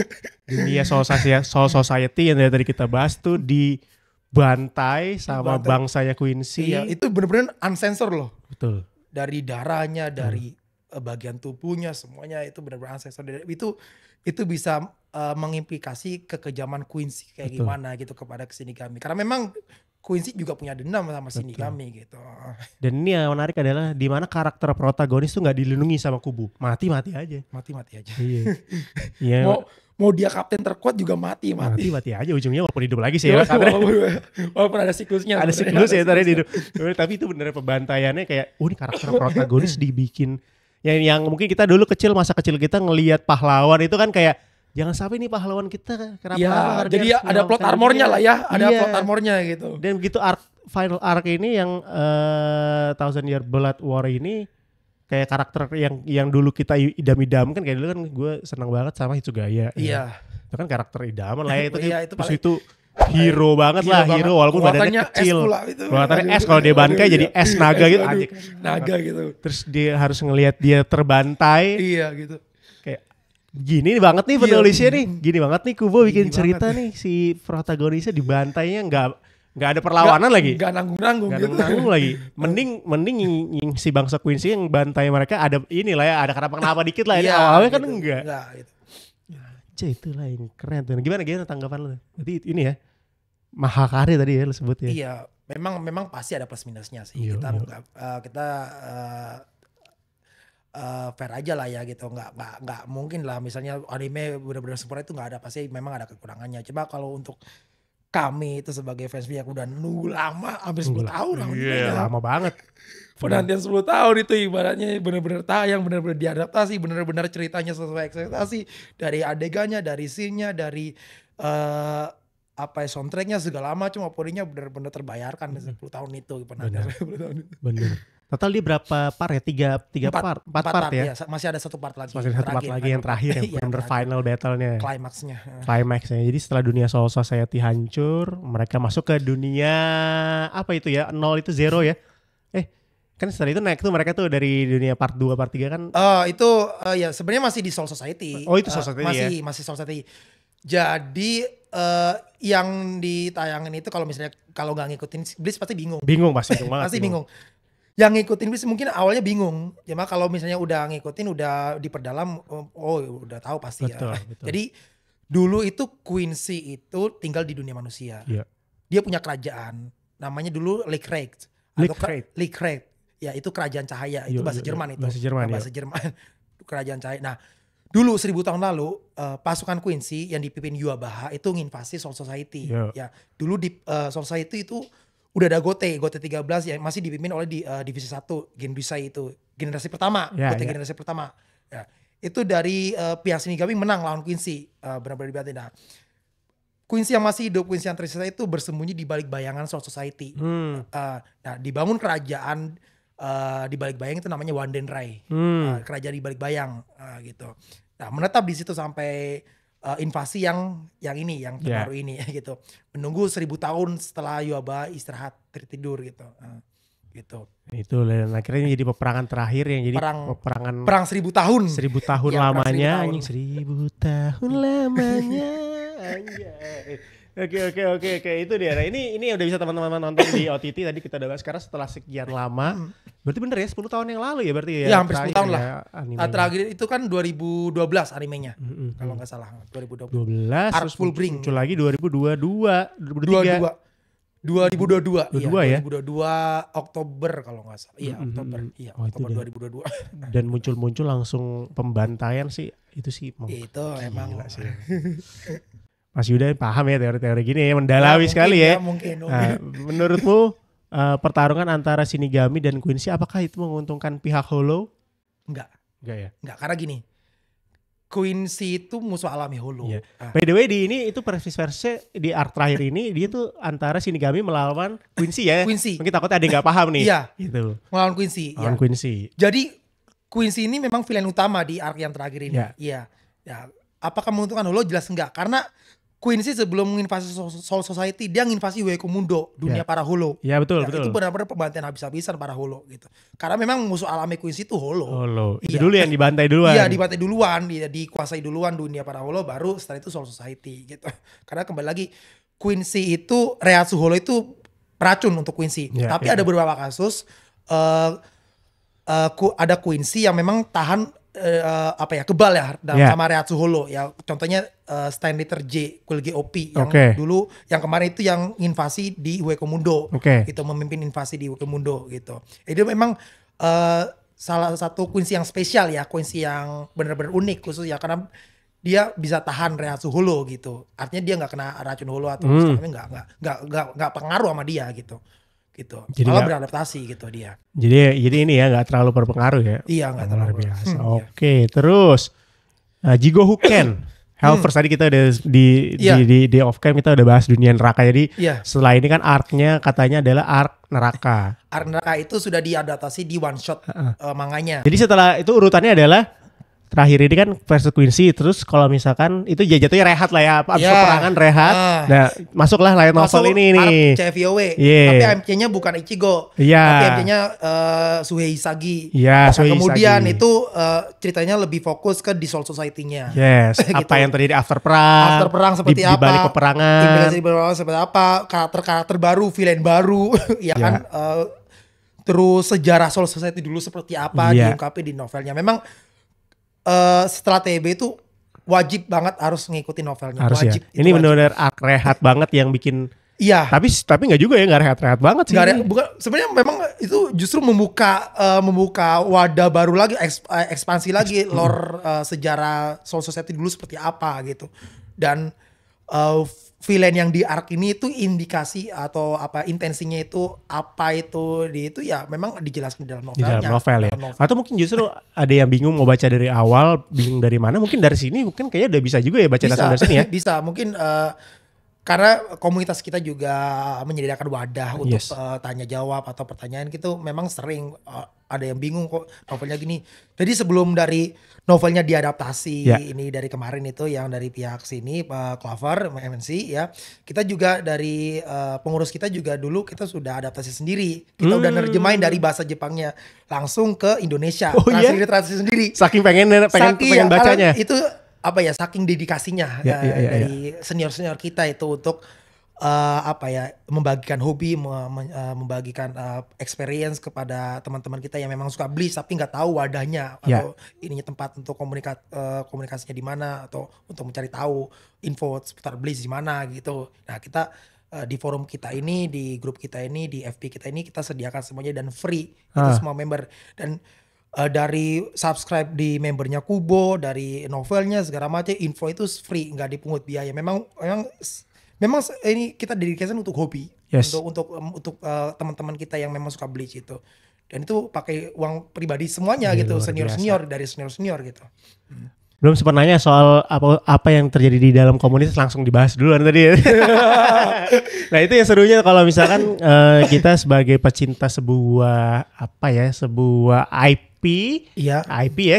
Speaker 2: Dunia Soul Society yang tadi kita bahas tuh dibantai sama bangsanya Quincy.
Speaker 1: Iya, itu benar-benar uncensored loh.
Speaker 2: Betul.
Speaker 1: Dari darahnya, dari bagian tubuhnya, semuanya itu benar-benar uncensored. Itu bisa mengimplikasi kekejaman Quincy kayak gimana gitu kepada Shinigami. Karena memang Quincy juga punya dendam sama Shinigami gitu.
Speaker 2: Dan ini yang menarik adalah di mana karakter protagonis tuh nggak dilindungi sama Kubu. Mati aja. Iya.
Speaker 1: Mau dia kapten terkuat juga mati
Speaker 2: aja ujungnya, walaupun hidup lagi sih ya.
Speaker 1: Walaupun ada siklusnya.
Speaker 2: Ada siklus ya tadi hidup. Tapi itu bener pembantaiannya kayak, ini karakter protagonis dibikin. Yang mungkin kita dulu masa kecil kita ngelihat pahlawan itu kan kayak, jangan sampai nih pahlawan kita kenapa.
Speaker 1: Jadi ada plot armornya lah ya. Ada plot armornya gitu.
Speaker 2: Dan begitu final arc ini yang Thousand Year Blood War ini, kayak karakter yang dulu kita idam-idamkan, kayak dulu kan gue senang banget sama Hitsugaya.
Speaker 1: Iya.
Speaker 2: Itu kan karakter idaman lah ya itu.
Speaker 1: Terus
Speaker 2: itu hero banget lah, hero walaupun badannya kecil. Buatannya es, kalau dia bankai jadi es naga gitu.
Speaker 1: Naga gitu.
Speaker 2: Terus dia harus ngelihat dia terbantai.
Speaker 1: Iya gitu.
Speaker 2: Kayak Gini banget nih
Speaker 1: Iya.
Speaker 2: penulisnya nih. Gini banget nih Kubo bikin
Speaker 1: Gini
Speaker 2: cerita
Speaker 1: banget.
Speaker 2: nih si protagonisnya dibantainya nggak ada perlawanan lagi.
Speaker 1: Nggak nanggung-nanggung
Speaker 2: Nggak
Speaker 1: gitu.
Speaker 2: nanggung lagi. Mending yang si bangsa Quincy yang bantai mereka ada inilah ya, ada kenapa dikit lah. Ini
Speaker 1: Iya,
Speaker 2: awalnya kan
Speaker 1: gitu.
Speaker 2: enggak.
Speaker 1: Gitu.
Speaker 2: Aja itulah yang keren tuh. Gimana tanggapan lu? Jadi ini ya. Mahakarya tadi ya lu sebut ya.
Speaker 1: Iya, memang pasti ada plus minusnya sih.
Speaker 2: Iya,
Speaker 1: Kita
Speaker 2: iya.
Speaker 1: kita fair aja lah ya gitu. Nggak mungkin lah misalnya anime benar-benar sempurna itu nggak ada, pasti memang ada kekurangannya. Coba kalau untuk kami itu sebagai fans yang udah nunggu lama, hampir 10 tahun lah.
Speaker 2: Iya, lama banget.
Speaker 1: Penantian 10 tahun itu ibaratnya benar-benar tayang, benar-benar diadaptasi, benar-benar ceritanya sesuai ekspektasi, dari adegannya, dari scene-nya, dari soundtracknya segala macam, oporinya benar-benar terbayarkan 10 tahun itu penantian 10 tahun itu.
Speaker 2: Bener. Total dia berapa part ya? Tiga part, 4 part ya?
Speaker 1: Iya, masih ada satu part lagi.
Speaker 2: Masih ada satu part lagi yang terakhir yang
Speaker 1: Iya,
Speaker 2: bener
Speaker 1: terakhir.
Speaker 2: final battle-nya.
Speaker 1: Climax-nya.
Speaker 2: Climax-nya. Jadi setelah dunia Soul Society hancur, mereka masuk ke dunia apa itu ya? 0 itu 0 ya. Kan setelah itu naik tuh mereka tuh dari dunia part 2, part 3 kan.
Speaker 1: Itu ya sebenarnya masih di Soul Society.
Speaker 2: Oh, itu Soul Society ya?
Speaker 1: Masih Soul Society. Jadi yang ditayangin itu kalau misalnya kalau nggak ngikutin Bliss pasti bingung.
Speaker 2: Bingung pasti banget.
Speaker 1: Pasti bingung. Yang ngikutin Bliss mungkin awalnya bingung. Cuma kalau misalnya udah ngikutin, udah diperdalam, udah tahu pasti
Speaker 2: Betul,
Speaker 1: ya.
Speaker 2: betul.
Speaker 1: Jadi dulu itu Quincy itu tinggal di dunia manusia.
Speaker 2: Iya.
Speaker 1: Dia punya kerajaan. Namanya dulu Lichrecht. Lichrecht. Ya itu kerajaan cahaya. Itu bahasa Jerman itu.
Speaker 2: Bahasa Jerman ya.
Speaker 1: Bahasa Jerman. Kerajaan cahaya. Nah dulu 1000 tahun lalu pasukan Quincy yang dipimpin Yua-Baha itu nginvasi Soul Society.
Speaker 2: Iya.
Speaker 1: Ya, dulu di Soul Society itu udah ada Gote 13 yang masih dipimpin oleh divisi 1 Genbusai itu generasi pertama.
Speaker 2: Ya,
Speaker 1: Gote
Speaker 2: ya.
Speaker 1: generasi pertama. Ya, itu dari pihak Shinigami menang lawan Quincy, benar-benar dibantai. Nah, Quincy yang masih hidup, Quincy yang tersisa itu bersembunyi di balik bayangan Soul Society. Nah, dibangun kerajaan di balik bayang itu namanya Wandenrai. Kerajaan di balik bayang gitu. Nah, menetap di situ sampai invasi yang terbaru ini gitu. Menunggu 1000 tahun setelah Yua-Baha istirahat tertidur gitu. Gitu.
Speaker 2: Itu dan akhirnya jadi peperangan terakhir yang jadi peperangan
Speaker 1: perang 1000 tahun.
Speaker 2: 1000 tahun
Speaker 1: Ya,
Speaker 2: lamanya,
Speaker 1: perang 1000
Speaker 2: anjing 1000 tahun lamanya. Anjay. Oke, itu dia. Nah, ini udah bisa teman-teman nonton di OTT tadi kita udah bahas. Sekarang setelah sekian lama, berarti bener ya 10 tahun yang lalu ya berarti ya.
Speaker 1: Ya hampir 10 tahun lah.
Speaker 2: Animenya.
Speaker 1: Terakhir itu kan 2012 animenya. Kalau nggak salah 2012.
Speaker 2: 12
Speaker 1: Arc
Speaker 2: terus
Speaker 1: Full Bring.
Speaker 2: muncul lagi 2022, 2023.
Speaker 1: 2022
Speaker 2: ya?
Speaker 1: 2022 Oktober kalau nggak salah. Iya, Oktober. Iya,
Speaker 2: Oh, itu
Speaker 1: Oktober
Speaker 2: dia.
Speaker 1: 2022.
Speaker 2: Dan muncul langsung pembantaian sih. Itu sih
Speaker 1: Itu emang
Speaker 2: gila sih. Mas Yuda paham ya teori-teori gini ya, mendalami sekali ya.
Speaker 1: Mungkin.
Speaker 2: Nah, menurutmu pertarungan antara Shinigami dan Quincy apakah itu menguntungkan pihak Hollow?
Speaker 1: Enggak
Speaker 2: Ya.
Speaker 1: Enggak, karena gini. Quincy itu musuh alami Hollow.
Speaker 2: Iya. By the way di ini itu versi di arc terakhir ini dia tuh antara Shinigami melawan Quincy ya.
Speaker 1: Quincy.
Speaker 2: Mungkin takutnya ada yang nggak paham nih.
Speaker 1: Iya.
Speaker 2: Gitu.
Speaker 1: Melawan Quincy.
Speaker 2: Lawan Quincy.
Speaker 1: Jadi Quincy ini memang villain utama di arc yang terakhir ini. Iya. Ya, apakah menguntungkan Hollow? Jelas enggak. Karena Quincy sebelum menginvasi Soul Society, dia nginvasi Ueco Mundo, dunia para Hollow.
Speaker 2: Iya betul.
Speaker 1: Itu benar-benar pembantaian habis-habisan para Hollow gitu. Karena memang musuh alami Quincy itu Hollow.
Speaker 2: Itu dulu yang dibantai duluan.
Speaker 1: Iya, dibantai duluan, dia dikuasai duluan dunia para Hollow, baru setelah itu Soul Society gitu. Karena kembali lagi Quincy itu, Reiatsu Hollow itu racun untuk Quincy. Tapi ada beberapa kasus ada Quincy yang memang tahan kebal ya sama Reiatsu Hollow ya. Contohnya Stanley J, Kuilge OP yang dulu yang kemarin itu yang invasi di Ueco Mundo. Gitu, memimpin invasi di Ueco Mundo gitu. Itu memang salah satu Quincy yang spesial ya, Quincy yang benar-benar unik khusus ya karena dia bisa tahan Reiatsu Hollow gitu. Artinya dia nggak kena racun Hollow atau nggak pengaruh sama dia gitu. Jadi malah beradaptasi gitu dia.
Speaker 2: Jadi ini ya nggak terlalu berpengaruh ya.
Speaker 1: Iya, nggak terlalu
Speaker 2: biasa. Oke, terus Jigoku Ken. Hellverse tadi kita udah di off cam kita udah bahas dunia neraka. Jadi setelah ini kan arc-nya katanya adalah arc neraka.
Speaker 1: Arc neraka itu sudah diadaptasi di one shot manganya.
Speaker 2: Jadi setelah itu urutannya adalah terakhir ini kan versus Quincy, terus kalau misalkan itu jatuhnya rehat lah ya, abis
Speaker 1: Ya.
Speaker 2: peperangan rehat. Nah, masuklah light novel ini nih.
Speaker 1: CFYOW.
Speaker 2: Iya.
Speaker 1: Tapi AMC-nya bukan Ichigo.
Speaker 2: Iya.
Speaker 1: Tapi AMC-nya Suhei Isagi.
Speaker 2: Iya,
Speaker 1: Nah,
Speaker 2: Suhei
Speaker 1: kemudian
Speaker 2: Isagi.
Speaker 1: itu ceritanya lebih fokus ke Dissolve Society-nya.
Speaker 2: Yes,
Speaker 1: Gitu.
Speaker 2: apa yang terjadi after perang?
Speaker 1: After perang seperti
Speaker 2: di balik
Speaker 1: apa?
Speaker 2: peperangan.
Speaker 1: Implikasi di balik peperangan seperti apa? Karakter-karakter baru, villain baru, ya kan? Terus sejarah Soul Society dulu seperti apa diungkapin di novelnya. Memang setelah TB itu wajib banget harus ngikutin novelnya.
Speaker 2: Harus
Speaker 1: wajib.
Speaker 2: ya. Ini benar-benar arc rehat banget yang bikin.
Speaker 1: Iya.
Speaker 2: Tapi nggak juga ya, nggak rehat-rehat banget sih.
Speaker 1: Bukan, sebenarnya memang itu justru membuka wadah baru lagi, ekspansi lagi lore sejarah Soul Society dulu seperti apa gitu. Dan villain yang di arc ini itu indikasi atau apa intensinya itu apa itu ya memang dijelaskan di dalam
Speaker 2: Di
Speaker 1: novelnya.
Speaker 2: dalam novel ya. Atau mungkin justru ada yang bingung mau baca dari awal, bingung dari mana, mungkin dari sini mungkin kayaknya udah bisa juga ya baca dari sini ya.
Speaker 1: Bisa, mungkin karena komunitas kita juga menyediakan wadah untuk tanya jawab atau pertanyaan gitu. Memang sering ada yang bingung kok novelnya gini. Jadi sebelum dari novelnya diadaptasi ini dari kemarin itu yang dari pihak sini Clover MNC ya, kita juga dari pengurus kita juga dulu kita sudah adaptasi sendiri. Kita udah nerjemahin dari bahasa Jepangnya langsung ke Indonesia. Translasi sendiri.
Speaker 2: Saking pengen bacanya.
Speaker 1: Itu apa ya, saking dedikasinya dari senior kita itu untuk membagikan hobi, membagikan experience kepada teman-teman kita yang memang suka Bleach tapi nggak tahu wadahnya atau ininya tempat untuk komunikasinya di mana atau untuk mencari tahu info seputar Bleach di mana gitu. Nah, kita di forum kita ini, di grup kita ini, di FB kita ini kita sediakan semuanya dan free itu semua member. Dan dari subscribe di membernya Kubo, dari novelnya segala macam info itu free, nggak dipungut biaya. Memang ini kita dedikasikan untuk hobi, untuk teman-teman kita yang memang suka Bleach itu. Dan itu pakai uang pribadi semuanya gitu, senior dari senior gitu.
Speaker 2: Belum sempat nanya soal apa yang terjadi di dalam komunitas, langsung dibahas duluan tadi ya. Nah itu yang serunya kalau misalkan kita sebagai pecinta sebuah IP ya,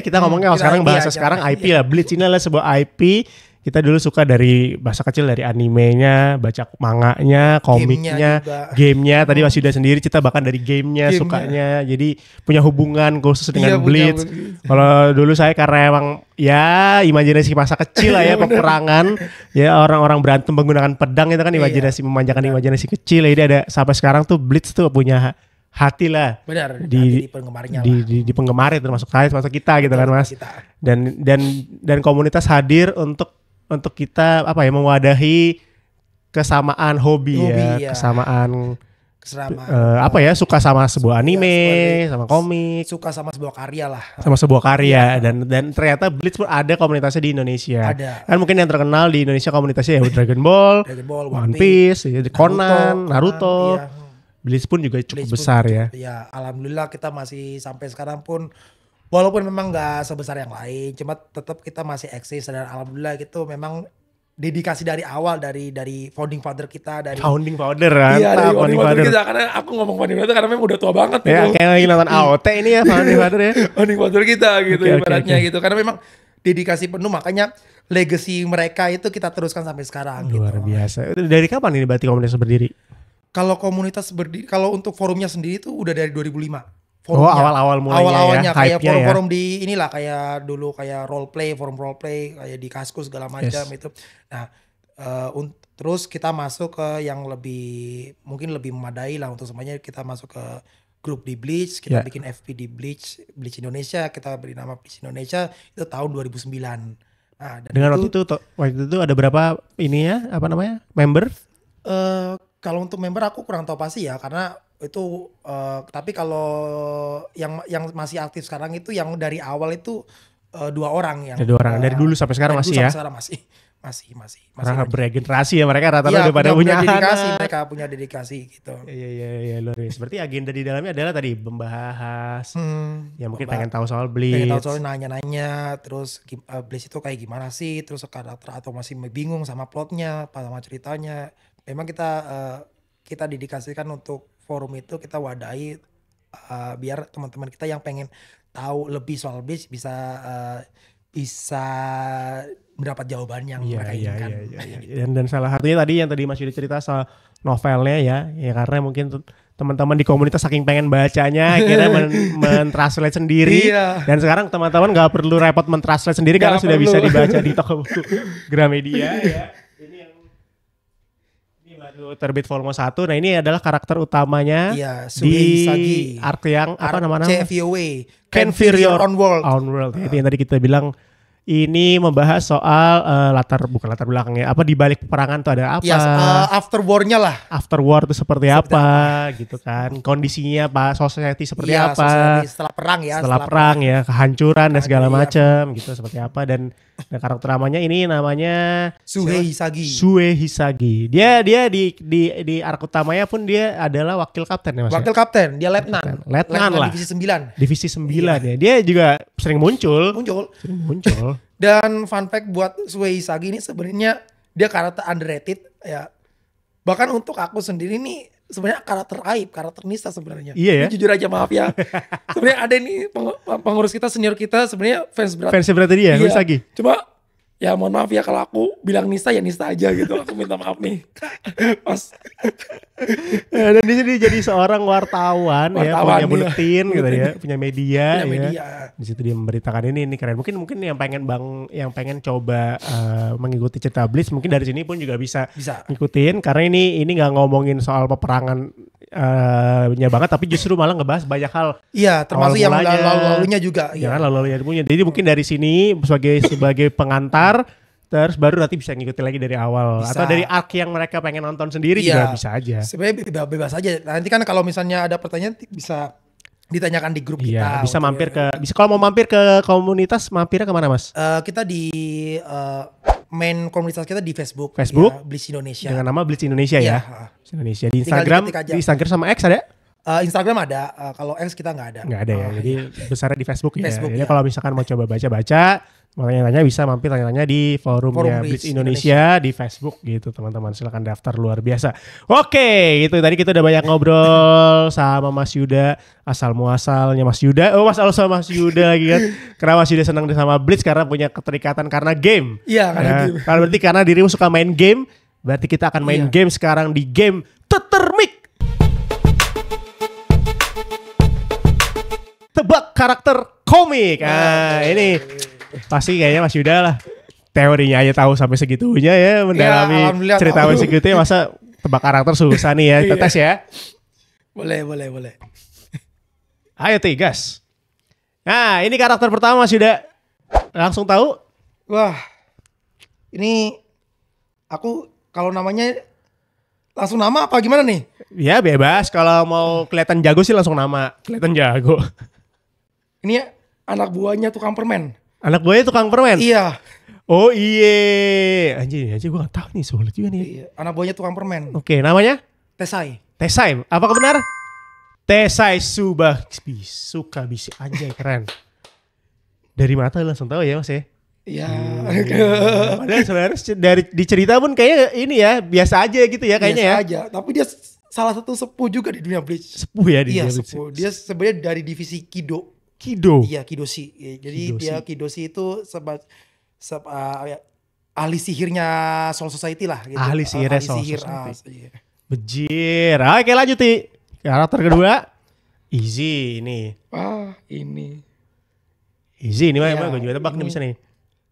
Speaker 2: kita ngomongnya sekarang bahasa sekarang IP lah. Bleach ini adalah sebuah IP. Kita dulu suka dari bahasa kecil, dari animenya, baca manganya, komiknya, gamenya. Tadi Mas Yuda sendiri cerita bahkan dari gamenya sukanya. Jadi punya hubungan khusus dengan Bleach. Kalau dulu saya karena emang ya imajinasi masa kecil lah ya, peperangan. Ya orang-orang berantem menggunakan pedang itu kan imajinasi, memanjakan imajinasi kecil. Jadi ada sampai sekarang tuh Bleach tuh punya hati lah.
Speaker 1: Benar,
Speaker 2: di
Speaker 1: penggemarnya
Speaker 2: di penggemar, termasuk saya, termasuk kita gitu kan Mas. Dan komunitas hadir untuk kita mewadahi kesamaan hobi ya, kesamaan suka sama sebuah anime, sama komik,
Speaker 1: suka sama sebuah karya lah,
Speaker 2: sama sebuah karya. Dan ternyata Bleach pun ada komunitasnya di Indonesia.
Speaker 1: Ada.
Speaker 2: Kan mungkin yang terkenal di Indonesia komunitasnya ya Dragon Ball, One Piece, Conan, Naruto. Bleach pun juga cukup besar ya.
Speaker 1: Ya, alhamdulillah kita masih sampai sekarang pun walaupun memang nggak sebesar yang lain, cuma tetap kita masih eksis dan alhamdulillah gitu. Memang dedikasi dari awal dari founding father kita, dari
Speaker 2: founding father kan.
Speaker 1: Iya, dari founding father kita, karena aku ngomong founding father karena memang udah tua banget
Speaker 2: ya, kayak lagi nonton AOT ini ya founding father ya.
Speaker 1: Founding father kita gitu ibaratnya gitu. Karena memang dedikasi penuh, makanya legacy mereka itu kita teruskan sampai sekarang.
Speaker 2: Luar biasa. Dari kapan ini berarti komunitas berdiri?
Speaker 1: Kalau komunitas berdiri, kalau untuk forumnya sendiri itu udah dari 2005.
Speaker 2: Awal-awal mulanya
Speaker 1: awalnya
Speaker 2: ya,
Speaker 1: kayak forum-forum di inilah, kayak dulu kayak forum role play kayak di Kaskus segala macam itu. Nah, terus kita masuk ke yang mungkin lebih memadai lah untuk semuanya. Kita masuk ke grup di Bleach, kita bikin FP di Bleach Indonesia, kita beri nama Bleach Indonesia itu tahun 2009. Nah,
Speaker 2: dengan waktu itu ada berapa member?
Speaker 1: Kalau untuk member aku kurang tahu pasti ya, karena itu tapi kalau yang masih aktif sekarang itu yang dari awal itu 2 orang yang
Speaker 2: dari dulu sampai sekarang masih ya.
Speaker 1: Sekarang masih
Speaker 2: beregenerasi ya mereka, rata-rata udah pada punya
Speaker 1: dedikasi, mereka punya dedikasi gitu.
Speaker 2: Iya luar biasa. Berarti agenda di dalamnya adalah tadi membahas yang mungkin pengen tahu soal Bleach.
Speaker 1: Pengen tahu soal nanya-nanya, terus Bleach itu kayak gimana sih, terus karakter atau masih bingung sama plotnya, sama ceritanya. Memang kita dedikasikan untuk forum itu, kita wadahi biar teman-teman kita yang pengen tahu lebih soal Bleach bisa bisa mendapat jawaban yang mereka
Speaker 2: Iya.
Speaker 1: inginkan.
Speaker 2: Dan salah satunya tadi yang tadi Mas Yuda cerita soal novelnya ya karena mungkin teman-teman di komunitas saking pengen bacanya akhirnya mentranslate sendiri.
Speaker 1: Iya.
Speaker 2: Dan sekarang teman-teman nggak perlu repot mentranslate sendiri karena sudah bisa dibaca di toko buku Gramedia ya. Ini baru terbit volume 1. Nah, ini adalah karakter utamanya
Speaker 1: Iya,
Speaker 2: di
Speaker 1: Suhei
Speaker 2: arc yang apa namanya?
Speaker 1: CFOA,
Speaker 2: Can Fear Your
Speaker 1: Own World.
Speaker 2: Own World. Itu yang tadi kita bilang ini membahas soal bukan latar belakangnya, apa di balik peperangan tuh ada apa?
Speaker 1: Ya, after war-nya lah.
Speaker 2: After war itu seperti apa gitu kan? Kondisinya society seperti
Speaker 1: Iya,
Speaker 2: apa?
Speaker 1: society setelah perang ya.
Speaker 2: Setelah perang ya, kehancuran dan segala
Speaker 1: Iya.
Speaker 2: macam gitu seperti apa dan karakter namanya ini namanya
Speaker 1: Suhei Hisagi.
Speaker 2: Sue Hisagi. Dia di arc utamanya pun dia adalah wakil kapten ya Mas.
Speaker 1: Wakil kapten, dia letnan.
Speaker 2: Letnan lah.
Speaker 1: Divisi 9.
Speaker 2: Divisi 9 ya. Dia juga sering muncul. Sering muncul.
Speaker 1: Dan fun fact buat Suhei Hisagi ini sebenarnya dia karakter underrated ya. Bahkan untuk aku sendiri nih sebenarnya karakter aib, karakter nista sebenarnya.
Speaker 2: Iya ya.
Speaker 1: Ini jujur aja maaf ya. Sebenarnya ada nih pengurus kita, senior kita sebenarnya fans berat.
Speaker 2: Fansnya berarti dia,
Speaker 1: Iya.
Speaker 2: Hisagi.
Speaker 1: Cuma ya mohon maaf ya kalau aku bilang nista ya nista aja gitu. Aku minta maaf nih. Pas
Speaker 2: Dan di sini jadi seorang wartawan ya,
Speaker 1: Wartawan,
Speaker 2: punya
Speaker 1: iya.
Speaker 2: buletin gitu ya, punya media
Speaker 1: punya
Speaker 2: ya.
Speaker 1: media.
Speaker 2: Di situ dia memberitakan ini keren. Mungkin yang pengen coba mengikuti cerita Blitz mungkin dari sini pun juga bisa ngikutin karena ini nggak ngomongin soal peperangan nya banget tapi justru malah ngebahas banyak hal.
Speaker 1: Iya, termasuk yang lalu-lalunya juga.
Speaker 2: Ya kan lalu-lalunya punya. Jadi mungkin dari sini sebagai pengantar terus baru nanti bisa ngikutin lagi dari awal
Speaker 1: Bisa.
Speaker 2: atau dari arc yang mereka pengen nonton sendiri
Speaker 1: Iya.
Speaker 2: juga bisa aja.
Speaker 1: Sebenarnya bebas aja. Nanti kan kalau misalnya ada pertanyaan bisa ditanyakan di grup
Speaker 2: Iya,
Speaker 1: kita.
Speaker 2: bisa mampir bisa kalau mau mampir ke komunitas mampirnya kemana Mas?
Speaker 1: Kita di main komunitas kita di Facebook.
Speaker 2: Facebook?
Speaker 1: Ya, Blitz Indonesia.
Speaker 2: Dengan nama Blitz Indonesia
Speaker 1: Iya.
Speaker 2: ya. Blitz Indonesia di
Speaker 1: Tinggal
Speaker 2: Instagram,
Speaker 1: diketik aja.
Speaker 2: di Instagram sama X ada?
Speaker 1: Instagram ada, kalau X kita nggak ada.
Speaker 2: Nggak ada ya. Jadi besarnya di Facebook ya.
Speaker 1: Facebook,
Speaker 2: Jadi
Speaker 1: ya.
Speaker 2: kalau misalkan mau coba baca-baca, mau tanya-tanya bisa mampir tanya-tanya di forumnya
Speaker 1: Forum
Speaker 2: Blitz
Speaker 1: Blitz
Speaker 2: Indonesia di Facebook gitu teman-teman. Silakan daftar luar biasa. Oke, itu tadi kita udah banyak ngobrol sama Mas Yuda, asal muasalnya Mas Yuda. Oh, Mas sama Mas Yuda lagi kan. Karena Mas Yuda senang sama Blitz karena punya keterikatan karena game.
Speaker 1: Iya, karena game.
Speaker 2: Karena berarti karena dirimu suka main game, berarti kita akan main
Speaker 1: Iya.
Speaker 2: game sekarang di game Tetermik. Tebak karakter komik. Ini pasti kayaknya Mas Yuda lah. Teorinya aja tahu sampai segitunya ya mendalami
Speaker 1: alhamdulillah
Speaker 2: cerita
Speaker 1: tahu.
Speaker 2: sampai segitunya masa tebak karakter susah nih ya.
Speaker 1: Iya.
Speaker 2: Tetes ya.
Speaker 1: Boleh.
Speaker 2: Ayo gas. Nah, ini karakter pertama Mas Yuda. Langsung tahu?
Speaker 1: Wah, ini aku kalau namanya langsung nama apa gimana nih?
Speaker 2: Ya bebas, kalau mau kelihatan jago sih langsung nama. Kelihatan jago.
Speaker 1: Ini anak buahnya tukang permen.
Speaker 2: Anak buahnya tukang permen?
Speaker 1: Iya.
Speaker 2: Oh iya. Anjir gue gak tahu nih, sulit juga nih.
Speaker 1: Iya, anak buahnya tukang permen.
Speaker 2: Oke, namanya?
Speaker 1: Tesai.
Speaker 2: Tesai. Apakah benar? Tesai suka bisi anjay keren. Dari mata langsung tahu ya Mas ya.
Speaker 1: Iya.
Speaker 2: Padahal sebenarnya dari di cerita pun kayaknya ini ya biasa aja gitu ya kayaknya
Speaker 1: Biasa
Speaker 2: ya.
Speaker 1: aja. Tapi dia salah satu sepuh juga di dunia Bleach.
Speaker 2: Sepuh ya di
Speaker 1: Iya,
Speaker 2: dia.
Speaker 1: sepuh. Dia sebenarnya dari divisi Kido.
Speaker 2: Kido.
Speaker 1: Iya, Kidoshi. Ya, jadi
Speaker 2: Kidoshi.
Speaker 1: dia Kidoshi itu ahli sihirnya Soul Society lah gitu.
Speaker 2: Ahli sihirnya
Speaker 1: Ahli
Speaker 2: Soul
Speaker 1: sihir,
Speaker 2: Society.
Speaker 1: iya.
Speaker 2: Bejir. Oke lanjut Ti. Karakter kedua. Easy ini.
Speaker 1: Ini.
Speaker 2: Easy ini mah
Speaker 1: Iya,
Speaker 2: emang gue juga tebak nih
Speaker 1: ini.
Speaker 2: bisa nih.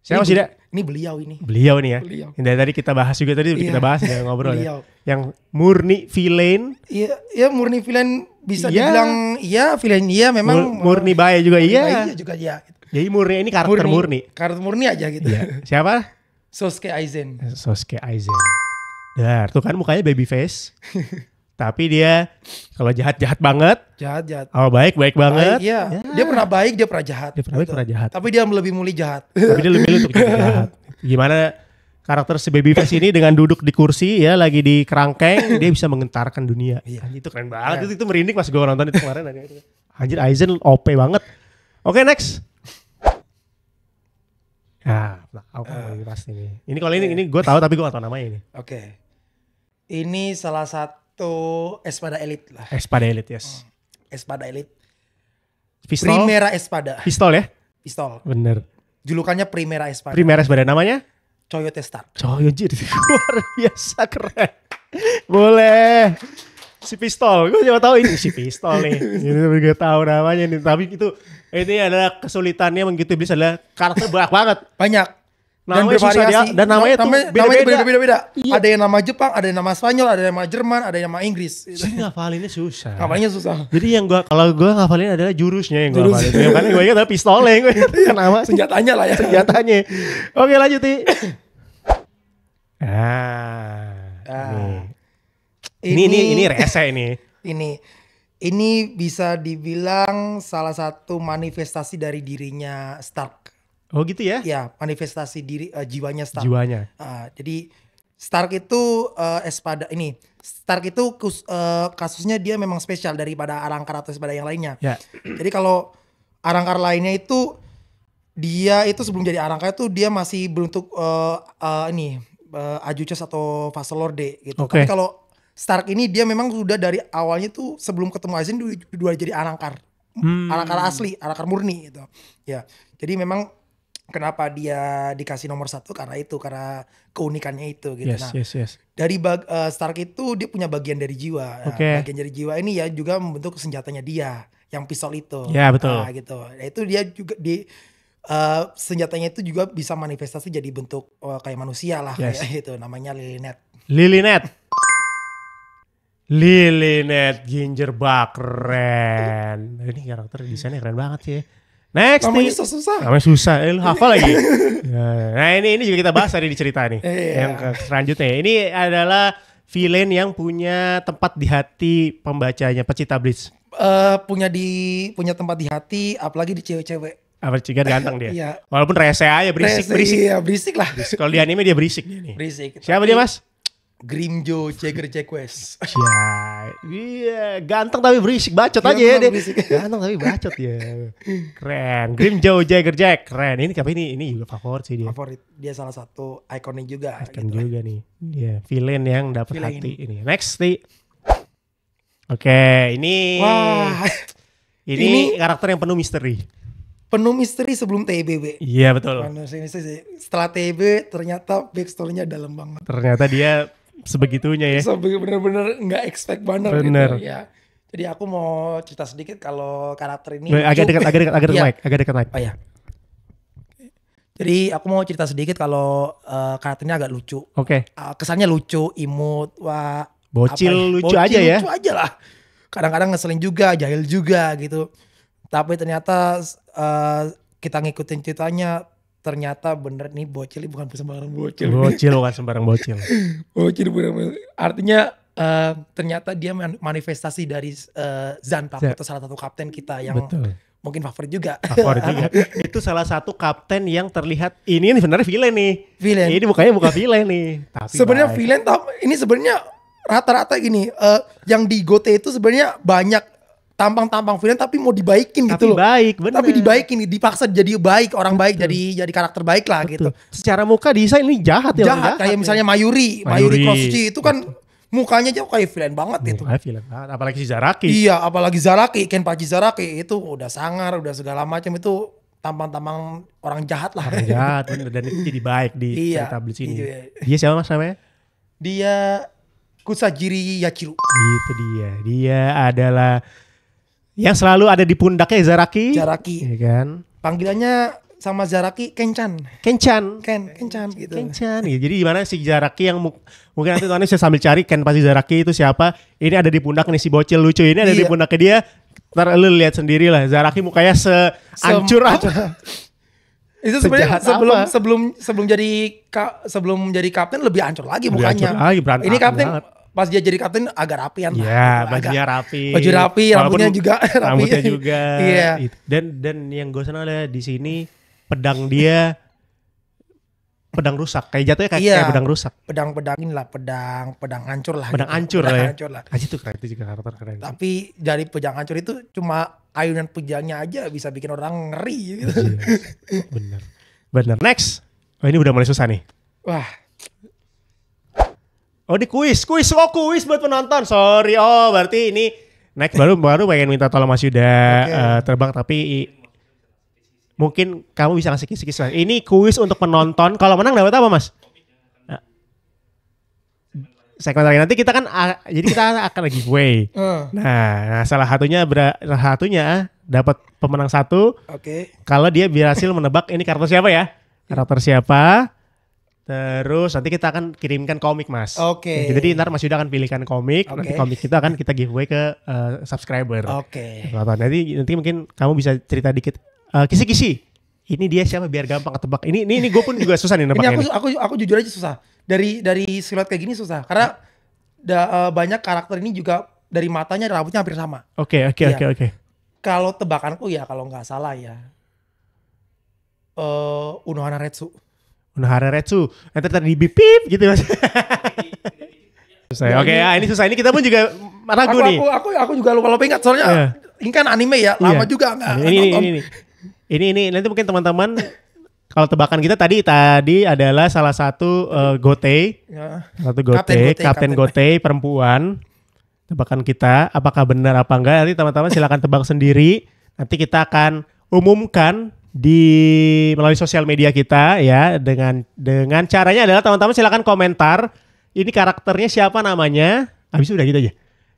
Speaker 2: Siapa sih Dak?
Speaker 1: Ini beliau ini.
Speaker 2: Beliau nih ya.
Speaker 1: Beliau.
Speaker 2: Yang dari tadi kita bahas juga tadi
Speaker 1: Iya.
Speaker 2: kita bahas ya ngobrol
Speaker 1: Beliau.
Speaker 2: ya. Yang murni villain.
Speaker 1: Iya, murni villain bisa
Speaker 2: Iya.
Speaker 1: dibilang iya villain iya memang
Speaker 2: Murni baik juga
Speaker 1: murni
Speaker 2: iya.
Speaker 1: baik juga iya.
Speaker 2: Jadi murni ini karakter murni.
Speaker 1: Karakter murni aja gitu.
Speaker 2: Iya. Siapa?
Speaker 1: Sosuke Aizen.
Speaker 2: Sosuke Aizen. Dar, tuh kan mukanya baby face. Tapi dia kalau jahat banget,
Speaker 1: Jahat.
Speaker 2: kalau baik banget.
Speaker 1: Baik, iya.
Speaker 2: Ya.
Speaker 1: Dia pernah baik, dia pernah jahat.
Speaker 2: Dia pernah baik,
Speaker 1: Gitu.
Speaker 2: pernah jahat.
Speaker 1: Tapi dia lebih milih jahat.
Speaker 2: Tapi dia lebih milih untuk jadi jahat. Gimana karakter si baby face ini dengan duduk di kursi ya lagi di kerangkeng dia bisa mengentarkan dunia.
Speaker 1: Iya.
Speaker 2: Anjir, itu keren banget. Itu merinding pas gue nonton itu kemarin. Anjir Aizen OP banget. Oke next. Nah, aku kan pasti nih. Ini kalau ini gue tahu tapi gue gak tahu namanya ini.
Speaker 1: Oke. Ini salah satu Espada Elite lah.
Speaker 2: Espada Elite, yes.
Speaker 1: Espada Elite.
Speaker 2: Pistol.
Speaker 1: Primera Espada.
Speaker 2: Pistol ya?
Speaker 1: Pistol.
Speaker 2: Bener.
Speaker 1: Julukannya Primera Espada.
Speaker 2: Primera Espada namanya?
Speaker 1: Coyote Stark.
Speaker 2: Coyote luar biasa keren. Boleh. Si pistol, gue cuma tahu ini si pistol nih. Ini gak tahu namanya nih. Tapi itu ini adalah kesulitannya mengikuti iblis adalah karakter banyak banget.
Speaker 1: Banyak. Dan
Speaker 2: Namanya susah dia, dan namanya tuh
Speaker 1: beda-beda.
Speaker 2: Iya.
Speaker 1: Ada yang nama Jepang, ada yang nama Spanyol, ada yang nama Jerman, ada yang nama Inggris.
Speaker 2: Jadi ngafalinnya susah.
Speaker 1: Ngapalinnya susah.
Speaker 2: Jadi yang kalau gue ngafalin adalah jurusnya yang gue ngafalin. Yang paling gue ingat adalah pistolnya yang gue ingat nama.
Speaker 1: Senjatanya lah ya.
Speaker 2: Senjatanya. Oke lanjut Ti. Ini rese ini.
Speaker 1: Ini bisa dibilang salah satu manifestasi dari dirinya Stark.
Speaker 2: Oh gitu ya?
Speaker 1: Ya, manifestasi jiwanya Stark.
Speaker 2: Jiwanya.
Speaker 1: Jadi Stark itu Espada ini. Stark itu kasusnya dia memang spesial daripada Arrancar atau Espada yang lainnya.
Speaker 2: Ya.
Speaker 1: Jadi kalau Arrancar lainnya itu dia itu sebelum jadi Arrancar itu dia masih berbentuk Ajuches atau Vassal Lorde gitu.
Speaker 2: Okay.
Speaker 1: Tapi kalau Stark ini dia memang sudah dari awalnya tuh sebelum ketemu Aizen dua jadi Arrancar. Arrancar asli, Arrancar murni gitu. Ya. Jadi memang kenapa dia dikasih nomor 1 karena keunikannya itu gitu.
Speaker 2: Yes.
Speaker 1: Dari Stark itu dia punya bagian dari jiwa.
Speaker 2: Okay.
Speaker 1: Bagian dari jiwa ini ya juga membentuk senjatanya dia, yang pistol itu.
Speaker 2: Ya betul.
Speaker 1: Gitu. Itu dia juga senjatanya itu juga bisa manifestasi jadi bentuk kayak manusia lah, kayak gitu. Namanya
Speaker 2: Lilineth Gingerbug keren. Ini karakter desainnya keren banget sih. Next
Speaker 1: namanya
Speaker 2: nih.
Speaker 1: susah.
Speaker 2: Namanya susah. Lu hafal lagi. Nah ini juga kita bahas tadi di cerita nih. Yang selanjutnya. Ini adalah villain yang punya tempat di hati pembacanya, pecinta Bleach.
Speaker 1: Punya tempat di hati, apalagi di cewek-cewek.
Speaker 2: Apa cigan ganteng dia.
Speaker 1: Iya.
Speaker 2: Walaupun rese aja berisik.
Speaker 1: Iya, berisik lah.
Speaker 2: Kalau di anime dia berisik dia nih.
Speaker 1: Berisik.
Speaker 2: Siapa dia Mas?
Speaker 1: Grimjo Jaeger-Jaquez.
Speaker 2: Iya, ganteng tapi berisik, bacot aja ya dia. Ganteng tapi bacot ya. Keren. Grimjo Jaeger-Jaquez. Keren. Ini juga favorit sih dia.
Speaker 1: Favorit. Dia salah satu ikonnya juga.
Speaker 2: Ikon juga nih. Iya, villain yang dapat hati ini. Next nih. Oke, ini.
Speaker 1: Wah.
Speaker 2: Ini karakter yang penuh misteri.
Speaker 1: Penuh misteri sebelum TBB.
Speaker 2: Iya betul.
Speaker 1: Setelah TB ternyata backstory-nya dalam banget.
Speaker 2: Ternyata dia sebegitunya ya.
Speaker 1: Bener-bener nggak expect banget.
Speaker 2: Bener.
Speaker 1: Gitu ya. Jadi aku mau cerita sedikit kalau karakter ini.
Speaker 2: Agak dekat mic.
Speaker 1: Oh ya. Jadi aku mau cerita sedikit kalau karakternya agak lucu.
Speaker 2: Oke.
Speaker 1: Kesannya lucu, imut, wah.
Speaker 2: Bocil lucu aja ya.
Speaker 1: Lucu aja lah. Kadang-kadang ngeselin juga, jahil juga gitu. Tapi ternyata kita ngikutin ceritanya. Ternyata bener nih bocil bukan sembarang bocil.
Speaker 2: Bocil bukan sembarang bocil.
Speaker 1: Bocil bukan. Artinya ternyata dia manifestasi dari Zanpakuto atau salah satu kapten kita yang mungkin favorit juga. Itu
Speaker 2: salah satu kapten yang terlihat ini sebenarnya villain nih.
Speaker 1: Villain.
Speaker 2: Ini mukanya bukan villain nih.
Speaker 1: Sebenarnya villain. Ini sebenarnya rata-rata gini. Yang di Gote itu sebenarnya banyak tampang-tampang villain tapi mau dibaikin gitu loh.
Speaker 2: Baik, bener.
Speaker 1: Tapi dibaikin, dipaksa jadi baik, orang baik, jadi karakter baik lah. Betul. Gitu.
Speaker 2: Secara muka desain ini jahat ya.
Speaker 1: Jahat kayak misalnya Mayuri Crosschi itu kan mukanya jauh kayak villain banget gitu.
Speaker 2: Villain banget, apalagi si Zaraki.
Speaker 1: Iya, apalagi Zaraki, Kenpachi Zaraki itu udah sangar, udah segala macam itu tampang-tampang orang jahat lah.
Speaker 2: Orang jahat bener, dan itu jadi baik di cerita Bleach ini. Dia siapa Mas namanya?
Speaker 1: Dia Kusajiri Yachiru.
Speaker 2: Gitu dia. Dia adalah yang selalu ada di pundaknya Zaraki.
Speaker 1: Ya
Speaker 2: kan?
Speaker 1: Panggilannya sama Zaraki Kenchan gitu.
Speaker 2: Kenchan. Ya, jadi gimana si Zaraki yang mungkin nanti tuan bisa sambil cari Kenpachi Zaraki itu siapa? Ini ada di pundak nih si bocil lucu ini ada di pundaknya dia. Ntar lu lihat sendiri lah Zaraki mukanya sehancur apa.
Speaker 1: Itu sebenarnya sebelum jadi kapten lebih hancur lagi mukanya. Ini kapten banget. Pas dia jadi kapten agak rapian lah.
Speaker 2: Iya, bajunya rapi.
Speaker 1: Baju rapi, rambutnya juga rapi.
Speaker 2: Rambutnya juga.
Speaker 1: Iya.
Speaker 2: Dan yang gue senang adalah di sini pedang dia pedang rusak. Kayak jatuhnya kayak pedang rusak.
Speaker 1: Pedang-pedangin lah, pedang hancur lah.
Speaker 2: Pedang
Speaker 1: gitu.
Speaker 2: hancur lah ya.
Speaker 1: Hancur lah.
Speaker 2: Aji tuh keren, itu juga karakter keren.
Speaker 1: Tapi dari pedang hancur itu cuma ayunan pedangnya aja bisa bikin orang ngeri gitu.
Speaker 2: Bener. Next. Oh ini udah mulai susah nih.
Speaker 1: Wah.
Speaker 2: Oh di kuis buat penonton. Sorry. Oh berarti ini next baru pengen minta tolong Mas Yuda terbang tapi mungkin kamu bisa ngasih kisi-kisi. Ini kuis untuk penonton. Kalau menang dapat apa, Mas? Segmen terakhir nanti kita kan jadi kita akan giveaway. Nah, salah satunya dapat pemenang 1.
Speaker 1: Oke.
Speaker 2: Kalau dia berhasil menebak ini karakter siapa ya? Karakter siapa? Terus nanti kita akan kirimkan komik, Mas.
Speaker 1: Oke.
Speaker 2: Jadi ntar Mas Yuda akan pilihkan komik.
Speaker 1: Oke.
Speaker 2: Nanti komik kita akan kita giveaway ke subscriber.
Speaker 1: Oke.
Speaker 2: Nanti mungkin kamu bisa cerita dikit kisi-kisi. Ini dia siapa biar gampang ketebak. Ini gue pun juga susah nih nebaknya.
Speaker 1: Ini aku jujur aja susah. Dari siluet kayak gini susah karena banyak karakter ini juga dari matanya rambutnya hampir sama.
Speaker 2: Oke.
Speaker 1: Kalau tebakanku ya kalau nggak salah ya Unohana Retsu.
Speaker 2: Unohana Retsu. Nanti tadi bipip gitu Mas. Susah. Oke, ya ini susah. Ini kita pun juga ragu nih.
Speaker 1: Aku juga lupa ingat soalnya ini kan anime ya, lama juga nggak nonton.
Speaker 2: Ini nanti mungkin teman-teman kalau tebakan kita tadi adalah salah satu Gotei. Satu Gotei, Kapten Gotei perempuan. Tebakan kita apakah benar apa enggak nanti teman-teman silakan tebak sendiri. Nanti kita akan umumkan melalui sosial media kita ya dengan caranya adalah teman-teman silakan komentar ini karakternya siapa namanya. Habis udah gitu aja.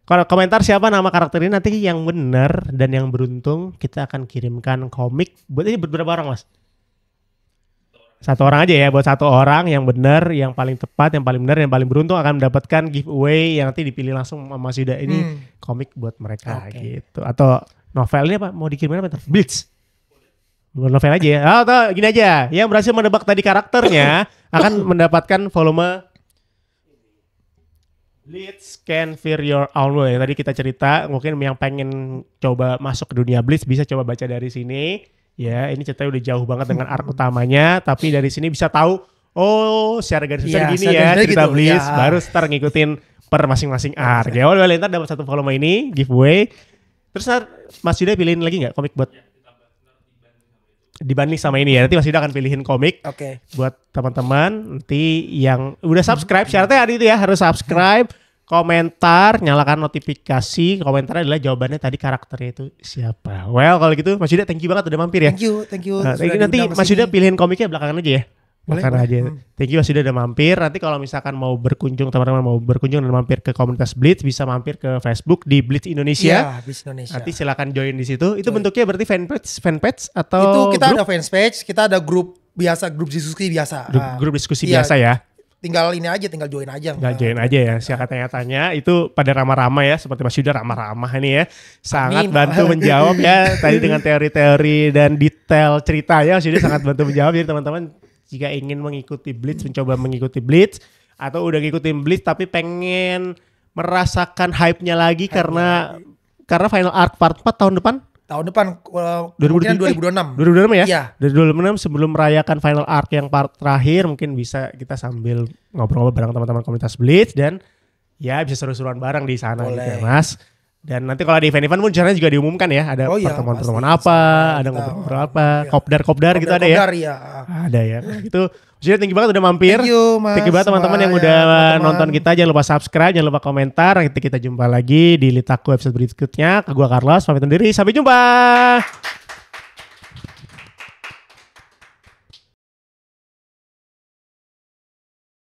Speaker 2: Kalau komentar siapa nama karakter ini nanti yang benar dan yang beruntung kita akan kirimkan komik buat berapa orang, Mas? 1 orang aja ya, buat 1 orang yang benar, yang paling tepat, yang paling benar, yang paling beruntung akan mendapatkan giveaway yang nanti dipilih langsung sama Mas Yuda. Ini komik buat mereka gitu. Atau novelnya apa? Mau dikirim apa? Blitz. Novel aja ya. Atau gini aja, yang berhasil menebak tadi karakternya akan mendapatkan volume Blitz Can Fear Your Own World. Yang tadi kita cerita, mungkin yang pengen coba masuk ke dunia Blitz bisa coba baca dari sini. Ya, ini ceritanya udah jauh banget dengan arc utamanya, tapi dari sini bisa tahu, oh secara garis besar gini ya cerita gitu, Blitz, baru start ngikutin per masing-masing arc. Ya, boleh ntar dapat 1 volume ini giveaway. Terus Mas Yuda pilihin lagi nggak komik buat dibanding sama ini ya? Nanti Mas Yuda akan pilihin komik buat teman-teman nanti yang udah subscribe. Syaratnya hari itu ya harus subscribe. Komentar, nyalakan notifikasi. Komentar adalah jawabannya tadi karakternya itu siapa. Well, kalau gitu Mas Yuda thank you banget udah mampir ya.
Speaker 1: Thank you.
Speaker 2: Nanti Mas Yuda pilihin komiknya belakangan aja ya. Belakangan aja. Thank you Mas Yuda udah mampir. Nanti kalau misalkan mau berkunjung, teman-teman mau berkunjung dan mampir ke komunitas Blitz, bisa mampir ke Facebook di Blitz Indonesia.
Speaker 1: Iya, Blitz Indonesia.
Speaker 2: Nanti silakan join di situ. Itu bentuknya berarti fanpage atau
Speaker 1: itu kita
Speaker 2: grup?
Speaker 1: ada fanpage, kita ada grup biasa, grup diskusi biasa.
Speaker 2: Grup diskusi biasa ya.
Speaker 1: Tinggal join aja.
Speaker 2: Join aja ya. Siapa tanya-tanya itu pada ramah-ramah ya. Seperti Mas Yuda ramah-ramah ini ya. Sangat bantu menjawab ya. Tadi dengan teori-teori dan detail ceritanya Mas Yuda sangat bantu menjawab. Jadi teman-teman jika ingin mengikuti Blitz, mencoba mengikuti Blitz. Atau udah ngikutin Blitz tapi pengen merasakan hype-nya lagi karena final arc part 4 tahun depan.
Speaker 1: Tahun depan
Speaker 2: 2026 ya?
Speaker 1: Iya.
Speaker 2: Dari 2026 sebelum merayakan final arc yang part terakhir mungkin bisa kita sambil ngobrol-ngobrol bareng teman-teman komunitas Blitz dan ya bisa seru-seruan bareng di sana gitu ya Mas. Dan nanti kalau di event-event pun caranya juga diumumkan ya, ada pertemuan-pertemuan apa, ada ngobrol-ngobrol apa, kopdar ya. Ada ya. Gitu. Jadi tinggi banget udah mampir. Thank you banget teman-teman yang udah nonton kita. Jangan lupa subscribe, jangan lupa komentar. Nanti kita jumpa lagi di Litaku episode berikutnya. Gua Carlos, pamit undur diri. Sampai jumpa.